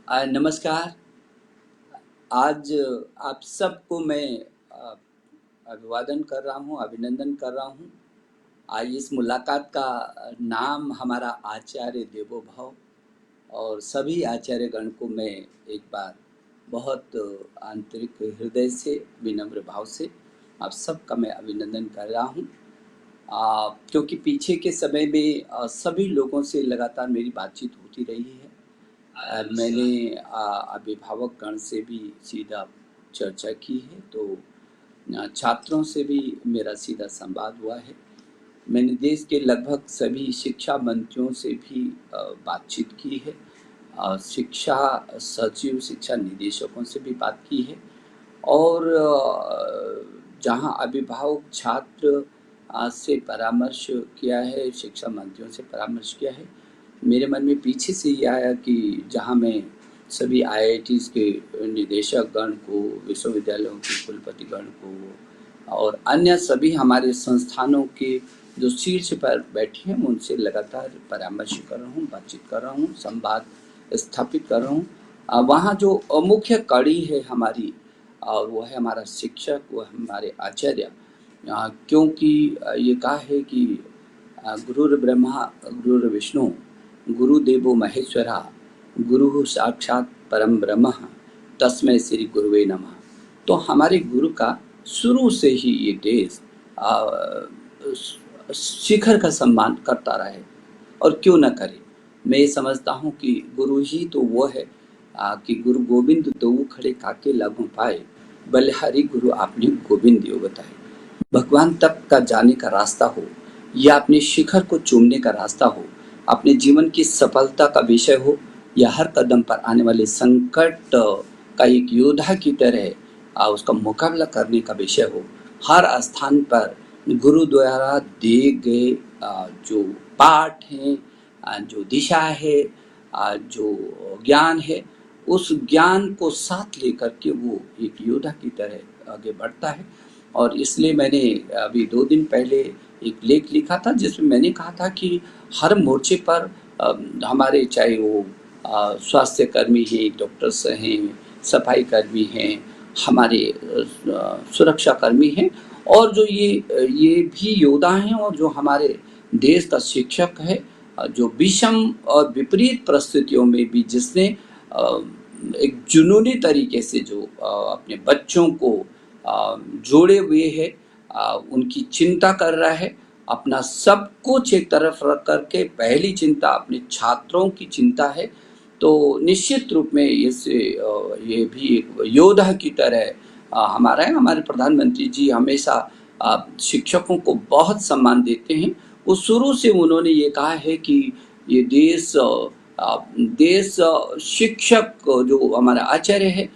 नमस्कार। आज आप सबको मैं अ, अभिवादन कर रहा हूँ, अभिनंदन कर रहा हूँ। आज इस मुलाकात का नाम हमारा आचार्य देवो भव, और सभी आचार्यगण को मैं एक बार बहुत आंतरिक हृदय से, विनम्र भाव से आप सबका मैं अभिनंदन कर रहा हूँ। क्योंकि पीछे के समय में सभी लोगों से लगातार मेरी बातचीत होती रही है। मैंने अभिभावक गण से भी सीधा चर्चा की है, तो छात्रों से भी मेरा सीधा संवाद हुआ है। मैंने देश के लगभग सभी शिक्षा मंत्रियों से भी बातचीत की है। शिक्षा सचिव, शिक्षा निदेशकों से भी बात की है। और जहाँ अभिभावक छात्र से परामर्श किया है, शिक्षा मंत्रियों से परामर्श किया है, मेरे मन में पीछे से ये आया कि जहाँ मैं सभी आईआईटीज़ के निदेशक गण को, विश्वविद्यालयों के कुलपति गण को और अन्य सभी हमारे संस्थानों के जो शीर्ष पर बैठे हैं उनसे लगातार परामर्श कर रहा हूँ, बातचीत कर रहा हूँ, संवाद स्थापित कर रहा हूँ। वहाँ जो मुख्य कड़ी है हमारी, और वो है हमारा शिक्षक, वो हमारे आचार्य। क्योंकि ये कहा है कि गुरुर्ब्रह्मा गुरुर्विष्णु गुरुदेवो महेश्वरा गुरु साक्षात परम ब्रह्म तस्मै श्री गुरुवे नमः। तो हमारे गुरु का शुरू से ही ये देश शिखर का सम्मान करता रहे, और क्यों न करे। मैं ये समझता हूँ कि गुरु ही तो वो है कि गुरु गोविंद तो वो खड़े काके लागू पाए, बलिहारी गुरु आपने गोविंद योग बताए। भगवान तक का जाने का रास्ता हो, या अपने शिखर को चूमने का रास्ता हो, अपने जीवन की सफलता का विषय हो, या हर कदम पर आने वाले संकट का एक योद्धा की तरह उसका मुकाबला करने का विषय हो, हर स्थान पर गुरु द्वारा दिए गए जो पाठ हैं, जो दिशा है, जो ज्ञान है, उस ज्ञान को साथ लेकर के वो एक योद्धा की तरह आगे बढ़ता है। और इसलिए मैंने अभी 2 दिन पहले एक लेख लिखा था जिसमें मैंने कहा था कि हर मोर्चे पर हमारे, चाहे वो स्वास्थ्य कर्मी हैं, डॉक्टर्स हैं, सफाई कर्मी हैं, हमारे सुरक्षा कर्मी हैं, और जो ये भी योद्धा हैं, और जो हमारे देश का शिक्षक है, जो विषम और विपरीत परिस्थितियों में भी जिसने एक जुनूनी तरीके से जो अपने बच्चों को जोड़े हुए है, उनकी चिंता कर रहा है, अपना सब कुछ एक तरफ रख करके पहली चिंता अपने छात्रों की चिंता है। तो निश्चित रूप में ये भी एक योद्धा की तरह हमारे प्रधानमंत्री जी हमेशा शिक्षकों को बहुत सम्मान देते हैं। वो शुरू से उन्होंने ये कहा है कि ये देश शिक्षक जो हमारा आचार्य है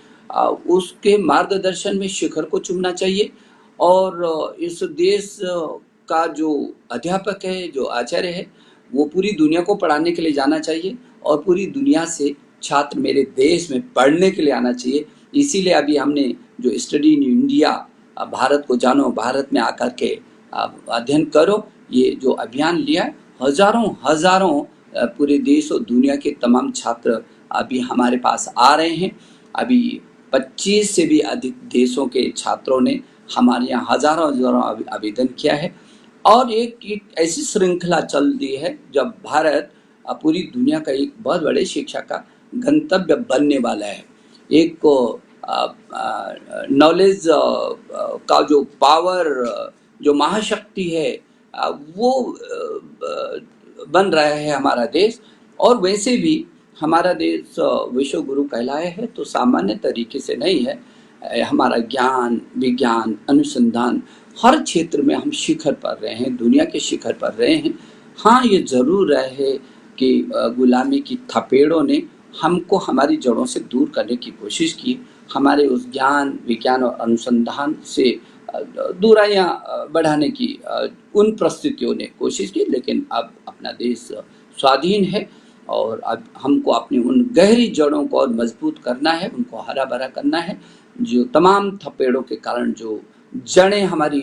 उसके मार्गदर्शन में शिखर को चूमना चाहिए, और इस देश का जो अध्यापक है, जो आचार्य है, वो पूरी दुनिया को पढ़ाने के लिए जाना चाहिए, और पूरी दुनिया से छात्र मेरे देश में पढ़ने के लिए आना चाहिए। इसीलिए अभी हमने जो स्टडी इन इंडिया, भारत को जानो, भारत में आकर के अध्ययन करो, ये जो अभियान लिया है, हजारों हजारों पूरे देश और दुनिया के तमाम छात्र अभी हमारे पास आ रहे हैं। अभी 25 से भी अधिक देशों के छात्रों ने हमारे यहाँ हजारों हजारों आवेदन किया है, और एक ऐसी श्रृंखला चल रही है जब भारत पूरी दुनिया का एक बहुत बड़े शिक्षा का गंतव्य बनने वाला है। एक नॉलेज का जो पावर, जो महाशक्ति है, वो बन रहा है हमारा देश। और वैसे भी हमारा देश विश्व गुरु कहलाया है, तो सामान्य तरीके से नहीं है। हमारा ज्ञान, विज्ञान, अनुसंधान हर क्षेत्र में हम शिखर पर रहे हैं, दुनिया के शिखर पर रहे हैं। हाँ, ये ज़रूर रहे कि गुलामी की थपेड़ों ने हमको हमारी जड़ों से दूर करने की कोशिश की, हमारे उस ज्ञान, विज्ञान और अनुसंधान से दूरियां बढ़ाने की उन परिस्थितियों ने कोशिश की। लेकिन अब अपना देश स्वाधीन है, और अब हमको अपनी उन गहरी जड़ों को और मजबूत करना है, उनको हरा भरा करना है। जो तमाम थपेड़ों के कारण जो जड़ें हमारी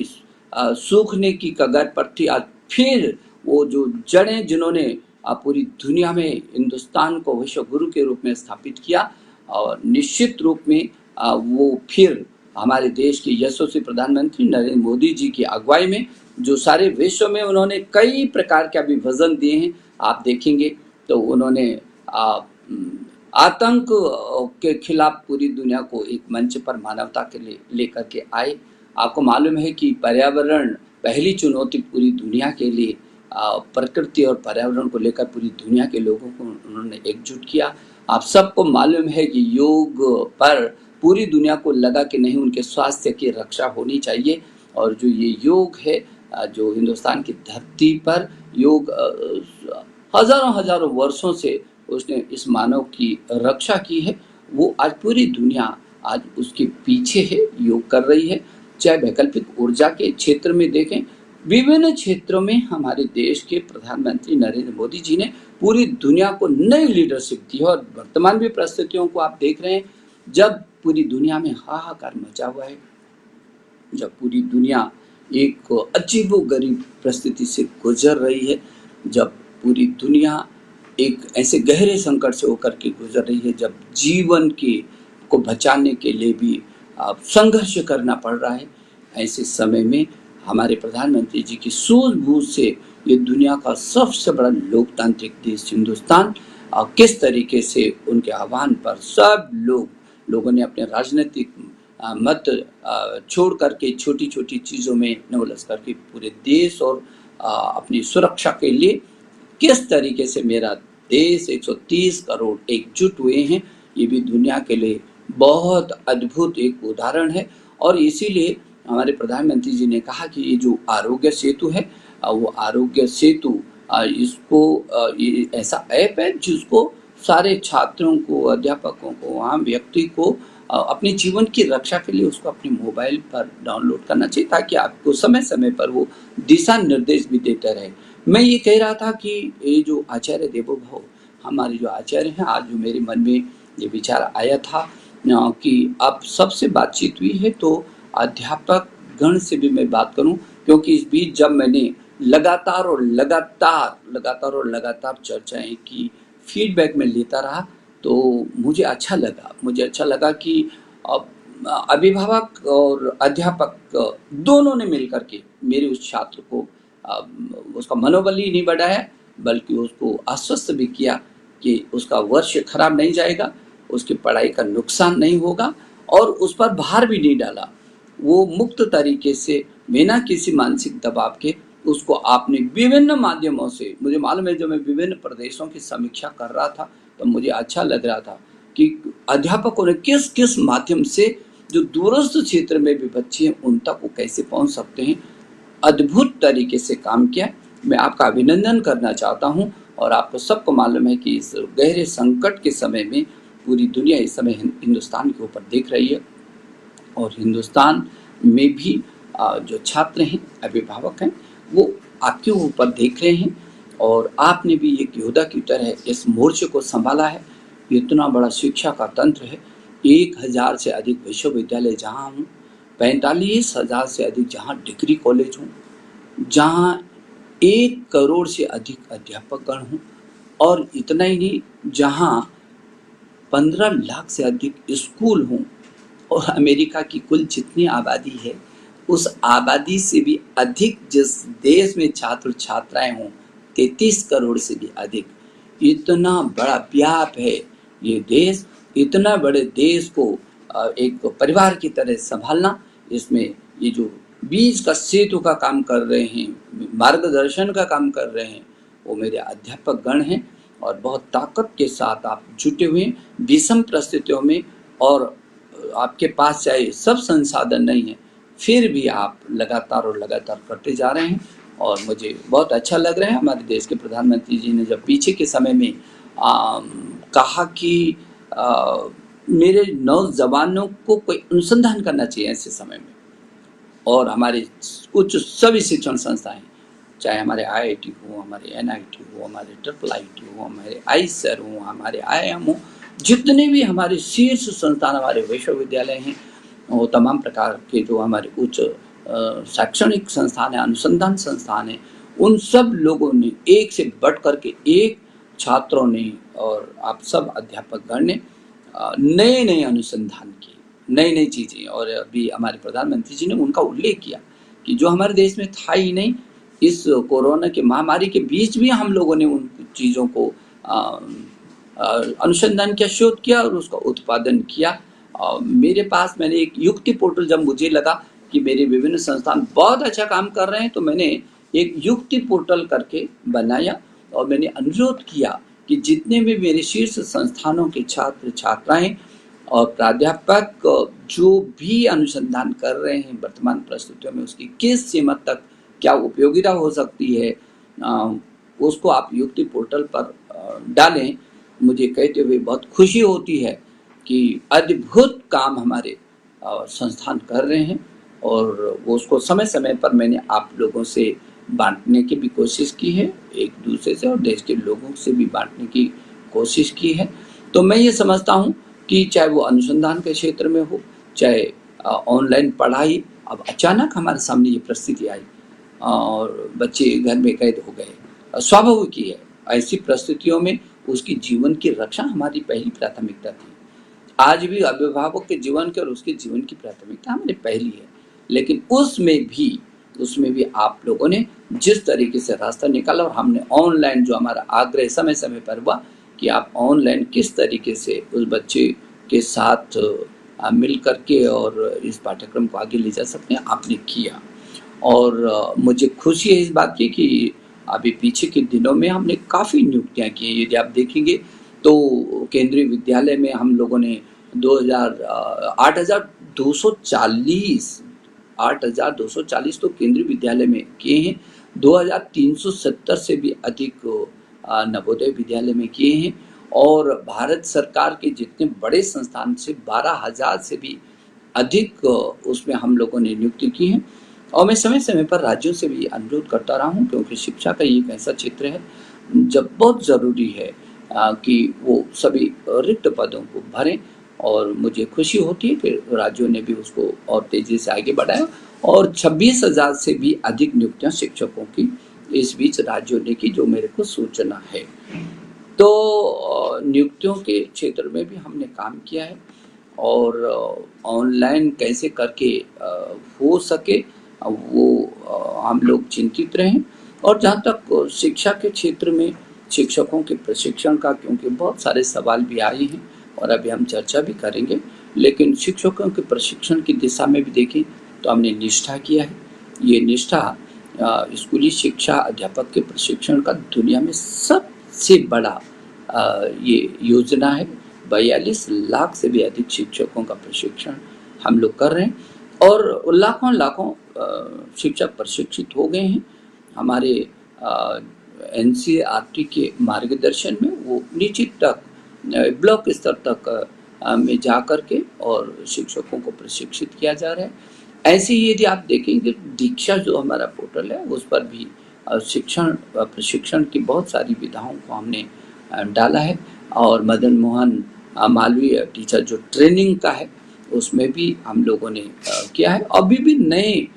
सूखने की कगार पर थी, आज फिर वो जो जड़ें जिन्होंने पूरी दुनिया में हिंदुस्तान को विश्व गुरु के रूप में स्थापित किया। और निश्चित रूप में वो फिर हमारे देश के यशस्वी प्रधानमंत्री नरेंद्र मोदी जी की अगुवाई में जो सारे विश्व में उन्होंने कई प्रकार के अभिवजन दिए हैं, आप देखेंगे तो उन्होंने आतंक के खिलाफ पूरी दुनिया को एक मंच पर मानवता के लिए लेकर के आए। आपको मालूम है कि पर्यावरण पहली चुनौती पूरी दुनिया के लिए, प्रकृति और पर्यावरण को लेकर पूरी दुनिया के लोगों को उन्होंने एकजुट किया। आप सबको मालूम है कि योग पर पूरी दुनिया को लगा कि नहीं, उनके स्वास्थ्य की रक्षा होनी चाहिए। और जो ये योग है, जो हिंदुस्तान की धरती पर योग हजारों हजारों वर्षों से उसने इस मानव की रक्षा की है, वो आज पूरी दुनिया आज उसके पीछे है, योग कर रही है। चाहे वैकल्पिक ऊर्जा के क्षेत्र में देखें, विभिन्न क्षेत्रों में हमारे देश के प्रधानमंत्री नरेंद्र मोदी जी ने पूरी दुनिया को नई लीडरशिप दी है। और वर्तमान भी परिस्थितियों को आप देख रहे हैं, जब पूरी दुनिया में हाहाकार मचा हुआ है, जब पूरी दुनिया एक अजीबोगरीब परिस्थिति से गुजर रही है, जब पूरी दुनिया एक ऐसे गहरे संकट से होकर के गुजर रही है, जब जीवन को बचाने के लिए भी संघर्ष करना पड़ रहा है, ऐसे समय में हमारे प्रधानमंत्री जी की सूझबूझ से ये दुनिया का सबसे बड़ा लोकतांत्रिक देश हिंदुस्तान किस तरीके से उनके आह्वान पर सब लोगों ने अपने राजनीतिक मत छोड़ करके छोटी छोटी चीज़ों में न उलझ करके पूरे देश और अपनी सुरक्षा के लिए किस तरीके से मेरा देश 130 करोड़ एकजुट हुए हैं, ये भी दुनिया के लिए बहुत अद्भुत एक उदाहरण है। और इसीलिए हमारे प्रधानमंत्री जी ने कहा कि ये जो आरोग्य सेतु है, वो आरोग्य सेतु ये ऐसा ऐप है जिसको सारे छात्रों को, अध्यापकों को, आम व्यक्ति को अपने जीवन की रक्षा के लिए उसको अपने मोबाइल पर डाउनलोड करना चाहिए, ताकि आपको समय समय पर वो दिशा निर्देश भी देता रहे। मैं ये कह रहा था कि ये जो आचार्य देवोभव हमारे जो आचार्य हैं, आज जो मेरे मन में ये विचार आया था कि आप सबसे बातचीत हुई है तो अध्यापक गण से भी मैं बात करूं, क्योंकि इस बीच जब मैंने लगातार चर्चाएं की, फीडबैक में लेता रहा, तो मुझे अच्छा लगा कि अभिभावक और अध्यापक दोनों ने मिलकर के मेरे उस छात्र को उसका मनोबल ही नहीं बढ़ाया, बल्कि उसको आश्वस्त भी किया कि उसका वर्ष खराब नहीं जाएगा, उसकी पढ़ाई का नुकसान नहीं होगा, और उस पर भार भी नहीं डाला। वो मुक्त तरीके से बिना किसी मानसिक दबाव के उसको आपने विभिन्न माध्यमों से, मुझे मालूम है जब मैं विभिन्न प्रदेशों की समीक्षा कर रहा था तो मुझे अच्छा लग रहा था कि अध्यापकों ने किस किस माध्यम से जो दूरस्थ क्षेत्र में भी बच्चे हैं उन तक वो कैसे पहुंच सकते हैं, अद्भुत तरीके से काम किया। मैं आपका अभिनंदन करना चाहता हूं। और आपको सबको मालूम है कि इस गहरे संकट के समय में पूरी दुनिया इस समय हिंदुस्तान के ऊपर देख रही है, और हिंदुस्तान में भी जो छात्र हैं, अभिभावक हैं, वो आपके ऊपर देख रहे हैं। और आपने भी एक योद्धा की तरह इस मोर्चे को संभाला है। इतना बड़ा शिक्षा का तंत्र है, 1000 से अधिक विश्वविद्यालय जहाँ हूँ, 45,000 से अधिक जहाँ डिग्री कॉलेज हूँ, जहाँ 1 करोड़ से अधिक अध्यापकगण हूँ, और इतना ही नहीं, जहाँ 15 लाख से अधिक स्कूल हूँ, और अमेरिका की कुल जितनी आबादी है उस आबादी से भी अधिक जिस देश में छात्र छात्राएं हों, 33 करोड़ से भी अधिक, इतना बड़ा व्याप है ये देश। इतना बड़े देश को एक परिवार की तरह संभालना, इसमें ये जो बीज का सेतु का काम कर रहे हैं, मार्गदर्शन का काम कर रहे हैं, वो मेरे अध्यापक गण हैं। और बहुत ताकत के साथ आप जुटे हुए हैं विषम परिस्थितियों में, और आपके पास चाहे सब संसाधन नहीं है, फिर भी आप लगातार करते जा रहे हैं, और मुझे बहुत अच्छा लग रहा है। हमारे देश के प्रधानमंत्री जी ने जब पीछे के समय में कहा कि मेरे नौजवानों को कोई अनुसंधान करना चाहिए ऐसे समय में, और हमारे कुछ सभी शिक्षण संस्थाएं, चाहे हमारे IIT हो, हमारे NIT हो, हमारे IIIT हो, हमारे आईसर हो, हमारे IIM हो, जितने भी हमारे शीर्ष संस्थान, हमारे विश्वविद्यालय हैं, वो तमाम प्रकार के जो हमारे उच्च शैक्षणिक संस्थान है, अनुसंधान संस्थान है, उन सब लोगों ने एक से बढ़ कर के एक, छात्रों ने और आप सब अध्यापकगण ने नए नए अनुसंधान किए, नई नई चीज़ें। और अभी हमारे प्रधानमंत्री जी ने उनका उल्लेख किया कि जो हमारे देश में था ही नहीं, इस कोरोना की महामारी के बीच भी हम लोगों ने उन चीज़ों को अनुसंधान किया, शोध किया और उसका उत्पादन किया। मेरे पास मैंने एक युक्ति पोर्टल, जब मुझे लगा कि मेरे विभिन्न संस्थान बहुत अच्छा काम कर रहे हैं, तो मैंने एक युक्ति पोर्टल करके बनाया और मैंने अनुरोध किया कि जितने भी मेरे शीर्ष संस्थानों के छात्र छात्राएं और प्राध्यापक जो भी अनुसंधान कर रहे हैं वर्तमान परिस्थितियों में, उसकी किस सीमा तक क्या उपयोगिता हो सकती है, उसको आप युक्ति पोर्टल पर डालें। मुझे कहते हुए बहुत खुशी होती है कि अद्भुत काम हमारे संस्थान कर रहे हैं और वो उसको समय समय पर मैंने आप लोगों से बांटने की भी कोशिश की है, एक दूसरे से और देश के लोगों से भी बांटने की कोशिश की है। तो मैं ये समझता हूँ कि चाहे वो अनुसंधान के क्षेत्र में हो, चाहे ऑनलाइन पढ़ाई, अब अचानक हमारे सामने ये परिस्थिति आई और बच्चे घर में कैद हो गए, स्वाभाविक ही है। ऐसी परिस्थितियों में उसकी जीवन की रक्षा हमारी पहली प्राथमिकता थी। आज भी अभिभावक के जीवन के और उसके जीवन की प्राथमिकता हमारी पहली है, लेकिन उसमें भी आप लोगों ने जिस तरीके से रास्ता निकाला और हमने ऑनलाइन, जो हमारा आग्रह समय समय पर हुआ कि आप ऑनलाइन किस तरीके से उस बच्चे के साथ मिल करके और इस पाठ्यक्रम को आगे ले जा सकते हैं, आपने किया। और मुझे खुशी है इस बात की कि अभी पीछे के दिनों में हमने काफ़ी नियुक्तियाँ की हैं। यदि आप देखेंगे तो केंद्रीय विद्यालय में हम लोगों ने 8,240 तो केंद्रीय विद्यालय में किए हैं, 2,370 से भी अधिक नवोदय विद्यालय में किए हैं और भारत सरकार के जितने बड़े संस्थान से 12,000 से भी अधिक उसमें हम लोगों ने नियुक्ति की है। और मैं समय समय पर राज्यों से भी अनुरोध करता रहा हूँ, क्योंकि शिक्षा का ये एक ऐसा क्षेत्र है जब बहुत ज़रूरी है कि वो सभी रिक्त पदों को भरें। और मुझे खुशी होती है कि राज्यों ने भी उसको और तेज़ी से आगे बढ़ाया और 26,000 से भी अधिक नियुक्तियाँ शिक्षकों की इस बीच राज्यों ने की, जो मेरे को सूचना है। तो नियुक्तियों के क्षेत्र में भी हमने काम किया है और ऑनलाइन कैसे करके हो सके वो हम लोग चिंतित रहें। और जहाँ तक शिक्षा के क्षेत्र में शिक्षकों के प्रशिक्षण का, क्योंकि बहुत सारे सवाल भी आए हैं और अभी हम चर्चा भी करेंगे, लेकिन शिक्षकों के प्रशिक्षण की दिशा में भी देखें तो हमने निष्ठा किया है। ये निष्ठा स्कूली शिक्षा अध्यापक के प्रशिक्षण का दुनिया में सबसे बड़ा ये योजना है। 42 लाख से भी अधिक शिक्षकों का प्रशिक्षण हम लोग कर रहे हैं और लाखों शिक्षक प्रशिक्षित हो गए हैं हमारे NCERT के मार्गदर्शन में। वो नीचे तक ब्लॉक स्तर तक में जा कर के और शिक्षकों को प्रशिक्षित किया जा रहा है। ऐसे ही यदि आप देखेंगे दीक्षा जो हमारा पोर्टल है उस पर भी प्रशिक्षण की बहुत सारी विधाओं को हमने डाला है। और मदन मोहन मालवीय टीचर जो ट्रेनिंग का है उसमें भी हम लोगों ने किया है। अभी भी नए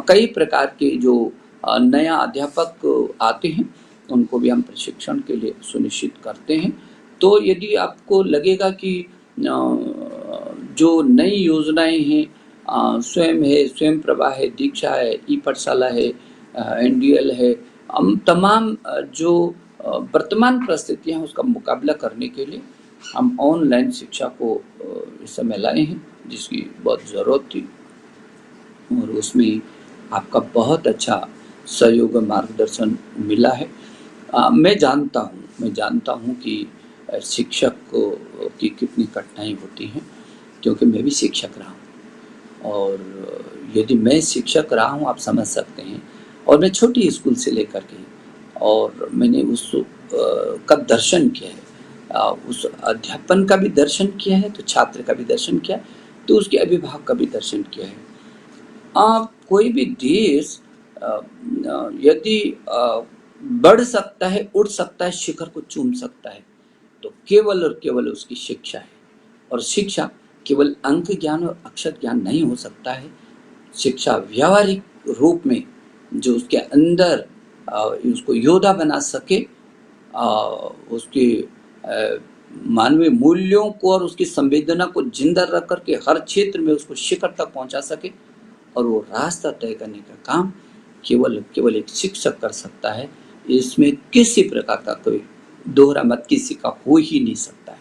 कई प्रकार के जो नया अध्यापक आते हैं उनको भी हम प्रशिक्षण के लिए सुनिश्चित करते हैं। तो यदि आपको लगेगा कि जो नई योजनाएं हैं, स्वयं है, स्वयं प्रभा है, दीक्षा है, ई पाठशाला है, NDL है, हम तमाम जो वर्तमान परिस्थितियाँ हैं उसका मुकाबला करने के लिए हम ऑनलाइन शिक्षा को इस समय लाए हैं, जिसकी बहुत ज़रूरत थी और उसमें आपका बहुत अच्छा सहयोग और मार्गदर्शन मिला है। मैं जानता हूँ कि शिक्षक की कितनी कठिनाई होती है, क्योंकि मैं भी शिक्षक रहा हूँ और यदि मैं शिक्षक रहा हूँ आप समझ सकते हैं। और मैं छोटी स्कूल से लेकर के और मैंने उस का दर्शन किया है, उस अध्यापन का भी दर्शन किया है, तो छात्र का भी दर्शन किया है, तो उसके अभिभावक का भी दर्शन किया है। कोई भी देश यदि बढ़ सकता है, उड़ सकता है, शिखर को चूम सकता है, तो केवल और केवल उसकी शिक्षा है। और शिक्षा केवल अंक ज्ञान और अक्षर ज्ञान नहीं हो सकता है। शिक्षा व्यावहारिक रूप में जो उसके अंदर उसको योद्धा बना सके, उसके मानवीय मूल्यों को और उसकी संवेदना को जिंदा रख करके हर क्षेत्र में उसको शिखर तक पहुंचा सके। और वो रास्ता तय करने का काम केवल एक शिक्षक कर सकता है। इसमें किसी प्रकार का कोई दोहरा मत किसी का हो ही नहीं सकता है,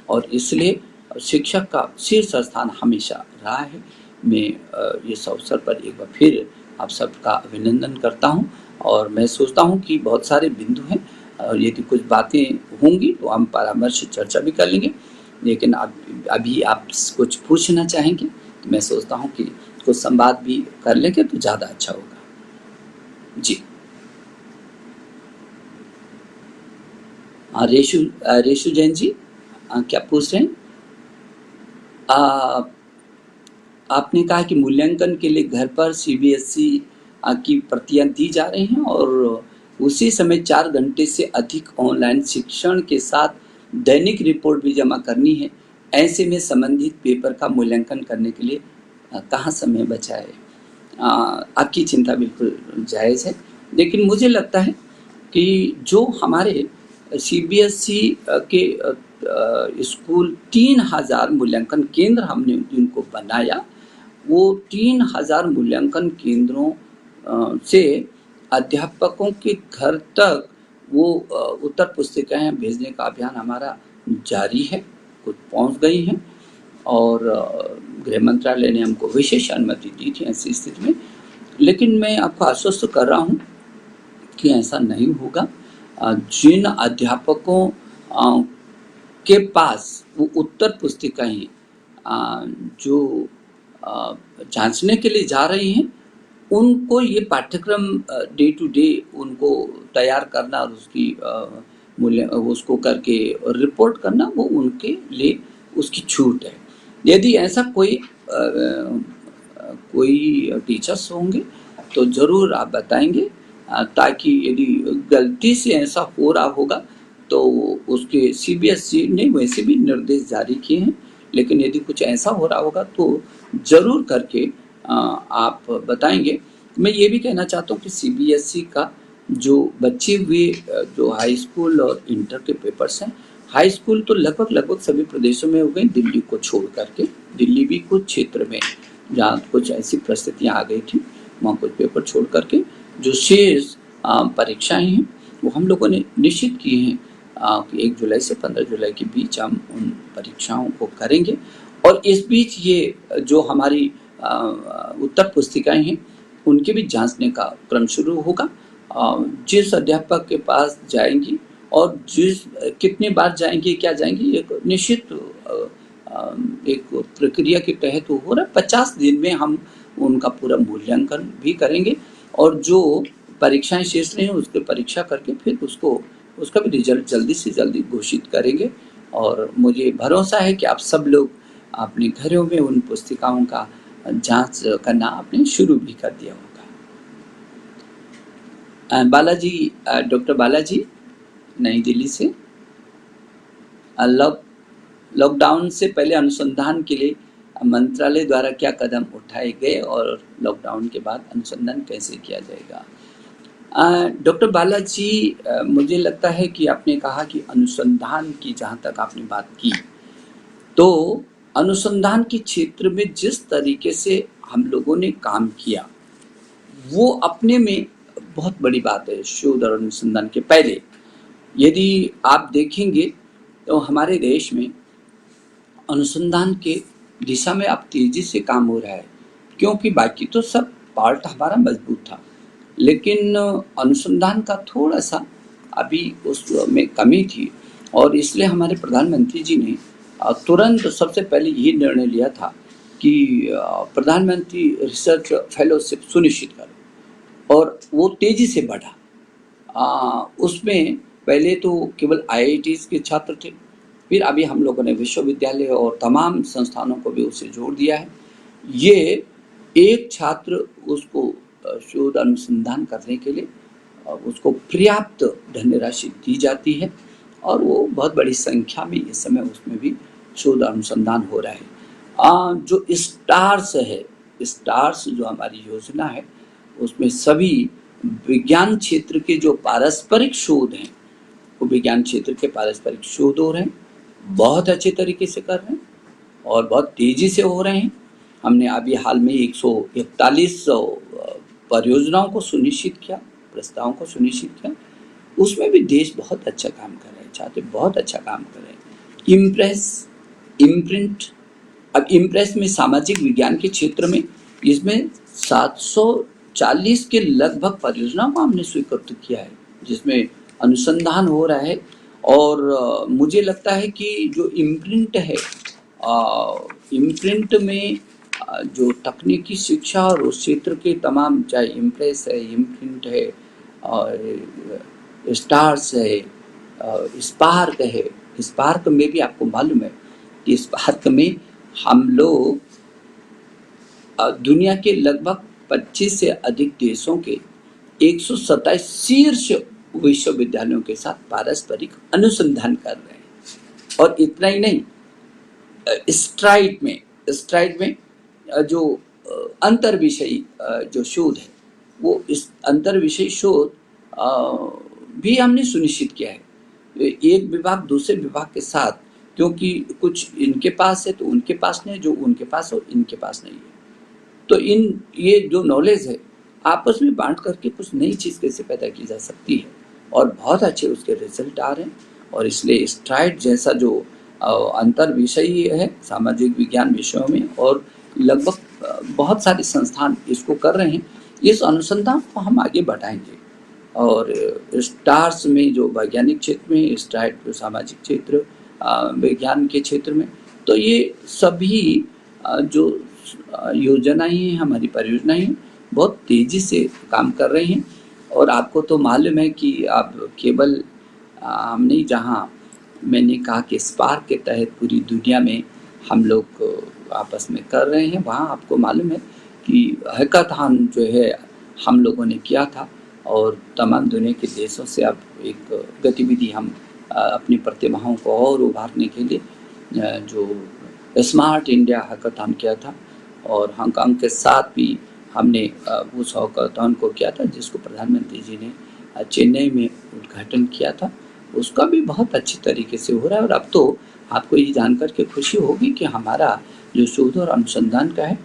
और इसलिए शिक्षक का शीर्ष स्थान हमेशा रहा है। मैं इस अवसर पर एक बार फिर आप सबका अभिनंदन करता हूँ, और मैं सोचता हूँ कि बहुत सारे बिंदु हैं, और यदि कुछ बातें होंगी तो हम परामर्श चर्चा भी कर लेंगे। लेकिन अभी आप कुछ पूछना चाहेंगे तो मैं सोचता हूँ कि कुछ संवाद भी कर लेंगे तो ज़्यादा अच्छा होगा। जी हाँ, रेशु जैन जी, क्या पूछ रहे हैं? आपने कहा कि मूल्यांकन के लिए घर पर सीबीएसई की प्रतियां दी जा रही हैं, और उसी समय 4 घंटे से अधिक ऑनलाइन शिक्षण के साथ दैनिक रिपोर्ट भी जमा करनी है। ऐसे में संबंधित पेपर का मूल्यांकन करने के लिए कहाँ समय बचा है? आपकी चिंता बिल्कुल जायज़ है, लेकिन मुझे लगता है कि जो हमारे सीबीएसई के स्कूल 3000 मूल्यांकन केंद्र हमने जिनको बनाया, वो 3000 मूल्यांकन केंद्रों से अध्यापकों के घर तक वो उत्तर पुस्तिकाएं भेजने का अभियान हमारा जारी है। कुछ पहुंच गई हैं, और गृह मंत्रालय ने हमको विशेष अनुमति दी थी ऐसी स्थिति में। लेकिन मैं आपको आश्वस्त कर रहा हूँ कि ऐसा नहीं होगा। जिन अध्यापकों के पास वो उत्तर पुस्तिकाएं जो जांचने के लिए जा रही हैं, उनको ये पाठ्यक्रम डे टू डे उनको तैयार करना और उसकी मूल्य उसको करके रिपोर्ट करना, वो उनके लिए उसकी छूट है। यदि ऐसा कोई टीचर्स होंगे तो ज़रूर आप बताएंगे, ताकि यदि गलती से ऐसा हो रहा होगा तो उसके सीबीएसई ने वैसे भी निर्देश जारी किए हैं, लेकिन यदि कुछ ऐसा हो रहा होगा तो ज़रूर करके आप बताएंगे। मैं ये भी कहना चाहता हूँ कि सीबीएसई का जो बचे हुए जो हाई स्कूल और इंटर के पेपर्स हैं, हाई स्कूल तो लगभग सभी प्रदेशों में हो गए, दिल्ली को छोड़ करके। दिल्ली भी कुछ क्षेत्र में जहाँ कुछ ऐसी परिस्थितियाँ आ गई थी, वहाँ कुछ पेपर छोड़ करके जो शेष परीक्षाएं हैं वो हम लोगों ने निश्चित किए हैं कि 1 जुलाई से 15 जुलाई के बीच हम उन परीक्षाओं को करेंगे। और इस बीच ये जो हमारी उत्तर पुस्तिकाएं हैं उनके भी जांचने का क्रम शुरू होगा। जिस अध्यापक के पास जाएंगी और कितनी बार जाएंगी, क्या जाएंगी, एक निश्चित एक प्रक्रिया के तहत हो रहा है। 50 दिन में हम उनका पूरा मूल्यांकन भी करेंगे, और जो परीक्षाएं शेष रही हैं उसकी परीक्षा करके फिर उसका भी रिजल्ट जल्दी से जल्दी घोषित करेंगे। और मुझे भरोसा है कि आप सब लोग अपने घरों में उन पुस्तिकाओं का जांच करना आपने शुरू भी कर दिया होगा। बालाजी, डॉक्टर बालाजी नई दिल्ली से, लॉकडाउन से पहले अनुसंधान के लिए मंत्रालय द्वारा क्या कदम उठाए गए और लॉकडाउन के बाद अनुसंधान कैसे किया जाएगा? डॉक्टर बालाजी, मुझे लगता है कि आपने कहा कि अनुसंधान की जहाँ तक आपने बात की, तो अनुसंधान के क्षेत्र में जिस तरीके से हम लोगों ने काम किया वो अपने में बहुत बड़ी बात है। शोध और अनुसंधान के पहले यदि आप देखेंगे तो हमारे देश में अनुसंधान के दिशा में अब तेजी से काम हो रहा है, क्योंकि बाकी तो सब पार्ट हमारा मजबूत था, लेकिन अनुसंधान का थोड़ा सा अभी उसमें कमी थी। और इसलिए हमारे प्रधानमंत्री जी ने तुरंत सबसे पहले ये निर्णय लिया था कि प्रधानमंत्री रिसर्च फेलोशिप सुनिश्चित करो, और वो तेजी से बढ़ा। उसमें पहले तो केवल आईआईटीज के छात्र थे, फिर अभी हम लोगों ने विश्वविद्यालय और तमाम संस्थानों को भी उससे जोड़ दिया है। ये एक छात्र उसको शोध अनुसंधान करने के लिए उसको पर्याप्त धनराशि दी जाती है, और वो बहुत बड़ी संख्या में इस समय उसमें भी शोध अनुसंधान हो रहा है। जो स्टार्स है, स्टार्स जो हमारी योजना है उसमें सभी विज्ञान क्षेत्र के जो पारस्परिक शोध हैं, वो विज्ञान क्षेत्र के पारस्परिक शोध हो रहे हैं, बहुत अच्छे तरीके से कर रहे हैं और बहुत तेजी से हो रहे हैं। हमने अभी हाल में 141 परियोजनाओं को सुनिश्चित किया, प्रस्तावों को सुनिश्चित किया। उसमें भी देश बहुत अच्छा काम कर रहे हैं, छात्र बहुत अच्छा काम कर रहे हैं। इम्प्रेस, इम्प्रिंट, अब इम्प्रेस में सामाजिक विज्ञान के क्षेत्र में इसमें 740 के लगभग परियोजनाओं को हमने स्वीकृत किया है, जिसमें अनुसंधान हो रहा है। और मुझे लगता है कि जो इम्प्रिंट है, इम्प्रिंट में जो तकनीकी शिक्षा और उस क्षेत्र के तमाम, चाहे इम्प्रेस है, इम्प्रिंट है और स्टार्स है, स्पार्क है। स्पार्क में भी आपको मालूम है कि स्पार्क में हम लोग दुनिया के लगभग 25 से अधिक देशों के 127 शीर्ष विश्वविद्यालयों के साथ पारस्परिक अनुसंधान कर रहे हैं। और इतना ही नहीं, स्ट्राइड में जो अंतर विषयी जो शोध है, वो इस अंतर विषयी शोध भी हमने सुनिश्चित किया है। एक विभाग दूसरे विभाग के साथ, क्योंकि कुछ इनके पास है तो उनके पास नहीं, जो उनके पास हो इनके पास नहीं है, तो ये जो नॉलेज है आपस में बांट करके कुछ नई चीज़ कैसे पैदा की जा सकती है, और बहुत अच्छे उसके रिजल्ट आ रहे हैं। और इसलिए स्ट्राइड जैसा जो अंतर विषयी है सामाजिक विज्ञान विषयों में, और लगभग बहुत सारे संस्थान इसको कर रहे हैं, इस अनुसंधान को हम आगे बढ़ाएंगे। और स्टार्स में जो वैज्ञानिक क्षेत्र में, स्ट्राइड जो सामाजिक क्षेत्र विज्ञान के क्षेत्र में, तो ये सभी जो योजनाएं हैं, हमारी परियोजनाएं हैं, बहुत तेज़ी से काम कर रही हैं। और आपको तो मालूम है कि आप केवल हमने जहाँ मैंने कहा कि स्पार्क के तहत पूरी दुनिया में हम लोग आपस में कर रहे हैं, वहाँ आपको मालूम है कि हैकाथॉन जो है हम लोगों ने किया था, और तमाम दुनिया के देशों से अब एक गतिविधि हम अपनी प्रतिभाओं को और उभारने के लिए जो स्मार्ट इंडिया हैकाथॉन किया था। और हांगकांग के साथ भी हमने उस हैकाथॉन को किया था, जिसको प्रधानमंत्री जी ने चेन्नई में उद्घाटन किया था। उसका भी बहुत अच्छी तरीके से हो रहा है। और अब तो आपको ये जानकर के खुशी होगी कि हमारा जो शोध और अनुसंधान का है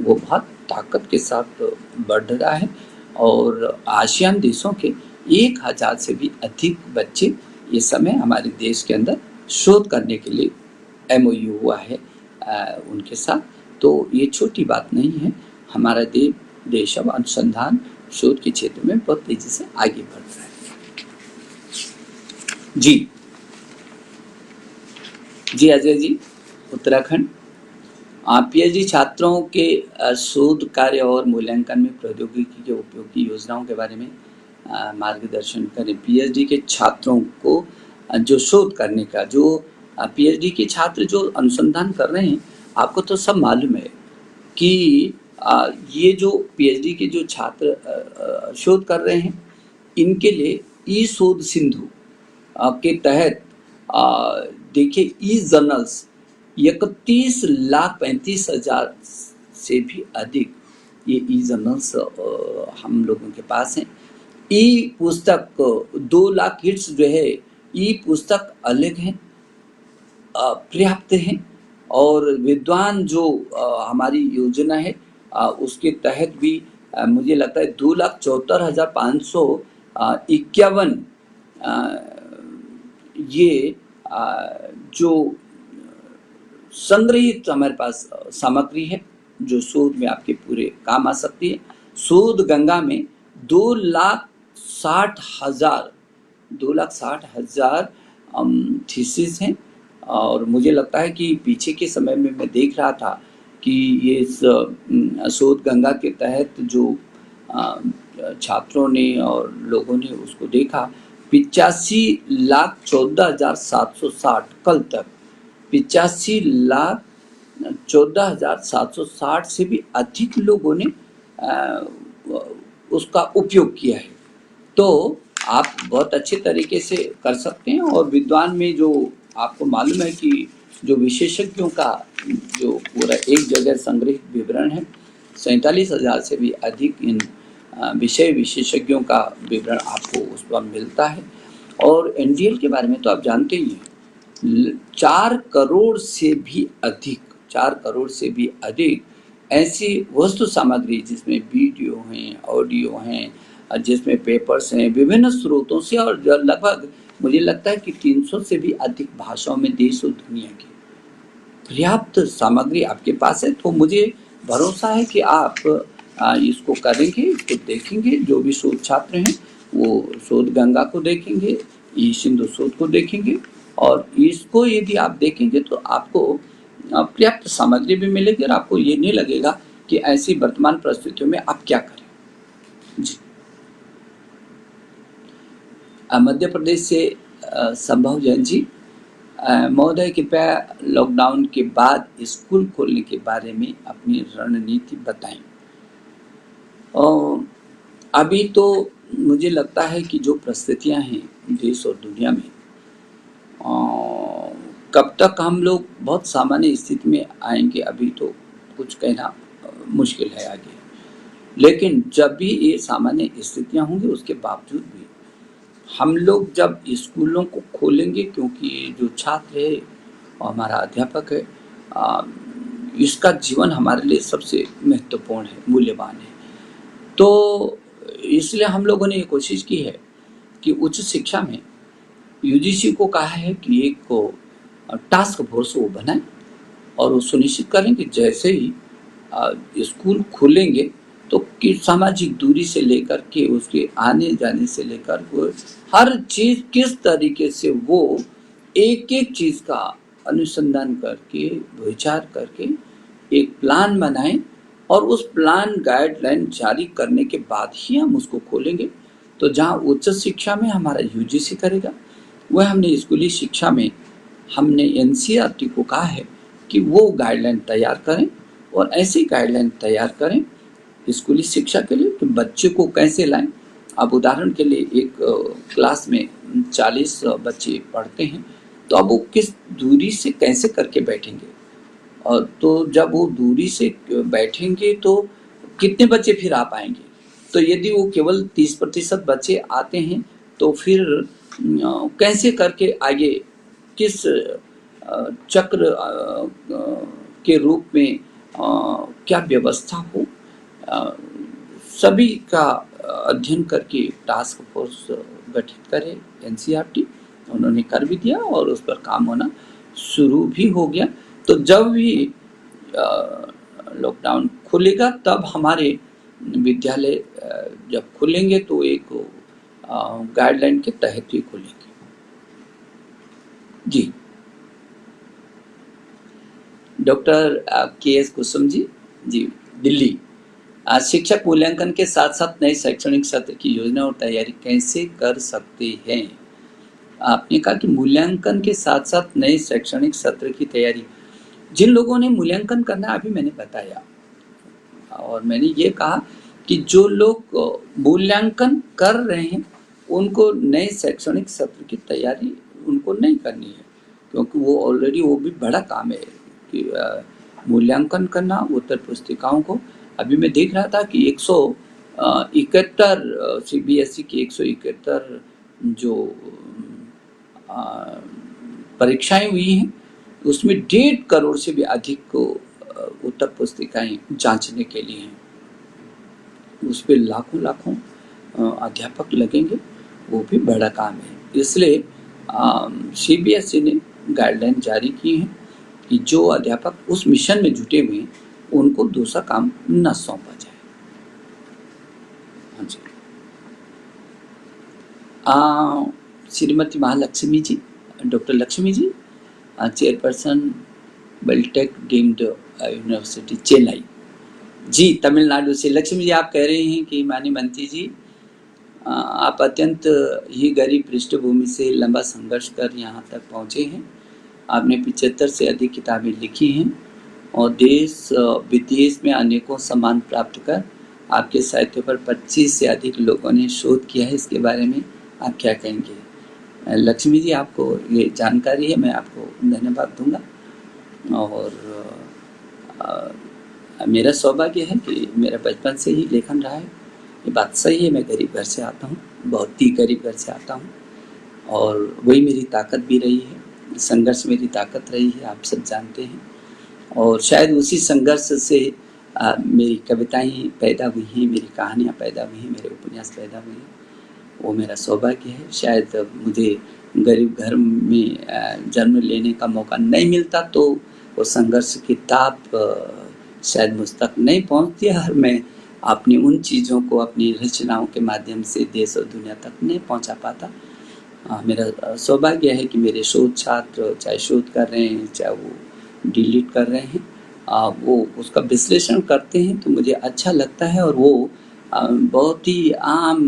वो बहुत ताकत के साथ बढ़ रहा है। और आसियान देशों के 1000 से भी अधिक बच्चे इस समय हमारे देश के अंदर शोध करने के लिए MOU हुआ है उनके साथ। तो ये छोटी बात नहीं है, हमारा देश अब अनुसंधान शोध के क्षेत्र में बहुत तेजी से आगे बढ़ रहा है। जी अजय जी, उत्तराखंड। PhD छात्रों के शोध कार्य और मूल्यांकन में प्रौद्योगिकी के उपयोग की योजनाओं के बारे में मार्गदर्शन करें। PhD के छात्रों को जो शोध करने का, जो PhD के छात्र जो अनुसंधान कर रहे हैं, आपको तो सब मालूम है कि ये जो PhD के जो छात्र शोध कर रहे हैं, इनके लिए ई शोध सिंधु के तहत देखिए ई जर्नल्स 31,35,000 से भी अधिक ये ई जर्नल्स हम लोगों के पास हैं। ई पुस्तक 2 लाख हिट्स जो है, ई पुस्तक अलग हैं, पर्याप्त हैं। और विद्वान जो हमारी योजना है उसके तहत भी मुझे लगता है 2,74,551 ये जो संग्रहित हमारे पास सामग्री है जो शोध में आपके पूरे काम आ सकती है। शोध गंगा में 2,60,000 थीसिस हैं। और मुझे लगता है कि पीछे के समय में मैं देख रहा था कि ये शोध गंगा के तहत जो छात्रों ने और लोगों ने उसको देखा, 85,14,760 कल तक 85,14,760 से भी अधिक लोगों ने उसका उपयोग किया है। तो आप बहुत अच्छे तरीके से कर सकते हैं। और विद्वान में जो आपको मालूम है कि जो विशेषज्ञों का जो पूरा एक जगह संग्रहित विवरण है, 47,000 से भी अधिक इन विषय विशेषज्ञों का विवरण आपको उस पर मिलता है। और एनडीएल के बारे में तो आप जानते ही हैं, 4 करोड़ से भी अधिक ऐसी वस्तु सामग्री जिसमें वीडियो हैं, ऑडियो हैं, जिसमें पेपर्स हैं, विभिन्न स्रोतों से, और लगभग मुझे लगता है कि 300 से भी अधिक भाषाओं में देश और दुनिया की पर्याप्त सामग्री आपके पास है। तो मुझे भरोसा है कि आप इसको करेंगे, इसको देखेंगे। जो भी शोध छात्र हैं वो शोध गंगा को देखेंगे, ई सिंधु शोध को देखेंगे, और इसको यदि आप देखेंगे तो आपको पर्याप्त सामग्री भी मिलेगी और आपको ये नहीं लगेगा कि ऐसी वर्तमान परिस्थितियों में आप क्या करें। जी, मध्य प्रदेश से संभव जैन जी। महोदय, कृपया लॉकडाउन के बाद स्कूल खोलने के बारे में अपनी रणनीति बताएं। अभी तो मुझे लगता है कि जो परिस्थितियां हैं देश और दुनिया में, कब तक हम लोग बहुत सामान्य स्थिति में आएंगे अभी तो कुछ कहना मुश्किल है आगे। लेकिन जब भी ये सामान्य स्थितियां होंगी उसके बावजूद भी हम लोग जब स्कूलों को खोलेंगे, क्योंकि जो छात्र है और हमारा अध्यापक है, इसका जीवन हमारे लिए सबसे महत्वपूर्ण है, मूल्यवान है। तो इसलिए हम लोगों ने ये कोशिश की है कि उच्च शिक्षा में यूजीसी को कहा है कि एक टास्क फोर्स वो बनाए और वो सुनिश्चित करें कि जैसे ही स्कूल खुलेंगे तो कि सामाजिक दूरी से लेकर के उसके आने जाने से लेकर वो हर चीज़ किस तरीके से वो एक एक चीज़ का अनुसंधान करके, विचार करके एक प्लान बनाएं, और उस प्लान गाइडलाइन जारी करने के बाद ही हम उसको खोलेंगे। तो जहाँ उच्च शिक्षा में हमारा यूजीसी करेगा, वह हमने स्कूली शिक्षा में हमने एनसीईआरटी को कहा है कि वो गाइडलाइन तैयार करें, और ऐसी गाइडलाइन तैयार करें स्कूली शिक्षा के लिए कि बच्चे को कैसे लाएं। अब उदाहरण के लिए एक क्लास में 40 बच्चे पढ़ते हैं, तो अब वो किस दूरी से कैसे करके बैठेंगे, और तो जब वो दूरी से बैठेंगे तो कितने बच्चे फिर आ पाएंगे। तो यदि वो केवल 30% बच्चे आते हैं तो फिर कैसे करके आगे किस चक्र के रूप में क्या व्यवस्था हो, सभी का अध्ययन करके टास्क फोर्स गठित करे एनसीईआरटी। उन्होंने कर भी दिया और उस पर काम होना शुरू भी हो गया। तो जब भी लॉकडाउन खुलेगा तब हमारे विद्यालय जब खुलेंगे तो एक गाइडलाइन के तहत ही खुलेंगे। जी, डॉक्टर के.एस. कुसुम जी, दिल्ली। शिक्षक मूल्यांकन के साथ साथ नए शैक्षणिक सत्र की योजना और तैयारी कैसे कर सकते हैं? आपने कहा कि मूल्यांकन के साथ साथ नए शैक्षणिक सत्र की तैयारी। जिन लोगों ने मूल्यांकन करना, अभी मैंने बताया, और मैंने ये कहा कि जो लोग मूल्यांकन कर रहे हैं उनको नए शैक्षणिक सत्र की तैयारी उनको नहीं करनी है, क्योंकि वो ऑलरेडी वो भी बड़ा काम है कि मूल्यांकन करना उत्तर पुस्तिकाओं को। अभी मैं देख रहा था कि 171 सीबीएसई की 171 जो परीक्षाएं हुई हैं उसमें 1.5 करोड़ से भी अधिक को उत्तर पुस्तिकाएं जांचने के लिए हैं। उस पर लाखों अध्यापक लगेंगे, वो भी बड़ा काम है। इसलिए सीबीएसई ने गाइडलाइन जारी की है कि जो अध्यापक उस मिशन में जुटे हुए हैं उनको दूसरा काम न सौंपा जाए। हाँ जी, श्रीमती महालक्ष्मी जी, doctor Lakshmi ji, chairperson Beltek deemed university Chennai जी, तमिलनाडु से। लक्ष्मी जी, आप कह रहे हैं कि माननीय मंत्री जी, आप अत्यंत ही गरीब पृष्ठभूमि से लंबा संघर्ष कर यहाँ तक पहुँचे हैं। आपने 75 से अधिक किताबें लिखी हैं और देश विदेश में अनेकों सम्मान प्राप्त कर आपके साहित्य पर 25 से अधिक लोगों ने शोध किया है। इसके बारे में आप क्या कहेंगे? लक्ष्मी जी, आपको ये जानकारी है, मैं आपको धन्यवाद दूंगा। और मेरा सौभाग्य है कि मेरा बचपन से ही लेखन रहा है ये बात सही है, मैं गरीब घर से आता हूँ, बहुत ही गरीब घर से आता हूँ, और वही मेरी ताकत भी रही है, संघर्ष मेरी ताकत रही है, आप सब जानते हैं। और शायद उसी संघर्ष से मेरी कविताएं पैदा हुई हैं, मेरी कहानियाँ पैदा हुई हैं, मेरे उपन्यास पैदा हुए हैं। वो मेरा सौभाग्य है। शायद मुझे गरीब घर में जन्म लेने का मौका नहीं मिलता तो वो संघर्ष की ताप शायद मुझ तक नहीं पहुंचती, और मैं अपनी उन चीज़ों को अपनी रचनाओं के माध्यम से देश और दुनिया तक नहीं पहुंचा पाता। मेरा सौभाग्य है कि मेरे शोध छात्र चाहे शोध कर रहे हैं, चाहे वो डिलीट कर रहे हैं, वो उसका विश्लेषण करते हैं तो मुझे अच्छा लगता है। और वो बहुत ही आम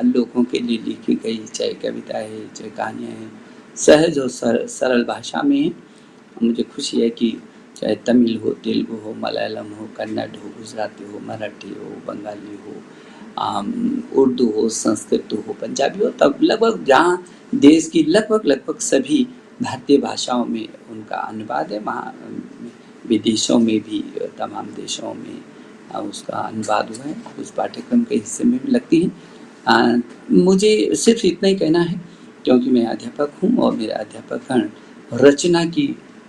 लोगों के लिए लिखी गई चाहे कविता है, चाहे कहानियाँ हैं, सहज और सरल भाषा में है। मुझे खुशी है कि चाहे तमिल हो, तेलुगु हो, मलयालम हो, कन्नड़ हो, गुजराती हो, मराठी हो, बंगाली हो, उर्दू हो, संस्कृत हो, पंजाबी हो, तब लगभग जहाँ देश की लगभग सभी भारतीय भाषाओं में उनका अनुवाद है। वहाँ विदेशों में भी तमाम देशों में उसका अनुवाद हुआ है, उस पाठ्यक्रम के हिस्से में भी लगती है। मुझे सिर्फ इतना ही कहना है, क्योंकि मैं अध्यापक हूँ और मेरे अध्यापकगण रचना की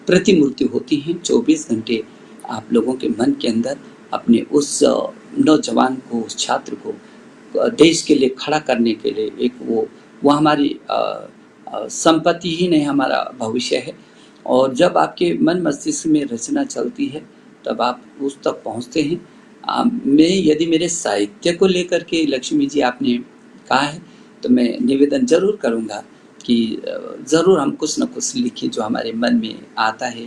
प्रतिमूर्ति होती हैं। 24 घंटे आप लोगों के मन के अंदर अपने उस नौजवान को, उस छात्र को देश के लिए खड़ा करने के लिए एक वो हमारी संपत्ति ही नहीं, हमारा भविष्य है। और जब आपके मन मस्तिष्क में रचना चलती है तब आप उस तक पहुँचते हैं। मैं यदि मेरे साहित्य को लेकर के लक्ष्मी जी आपने कहा है तो मैं निवेदन जरूर करूँगा कि ज़रूर हम कुछ न कुछ लिखें जो हमारे मन में आता है,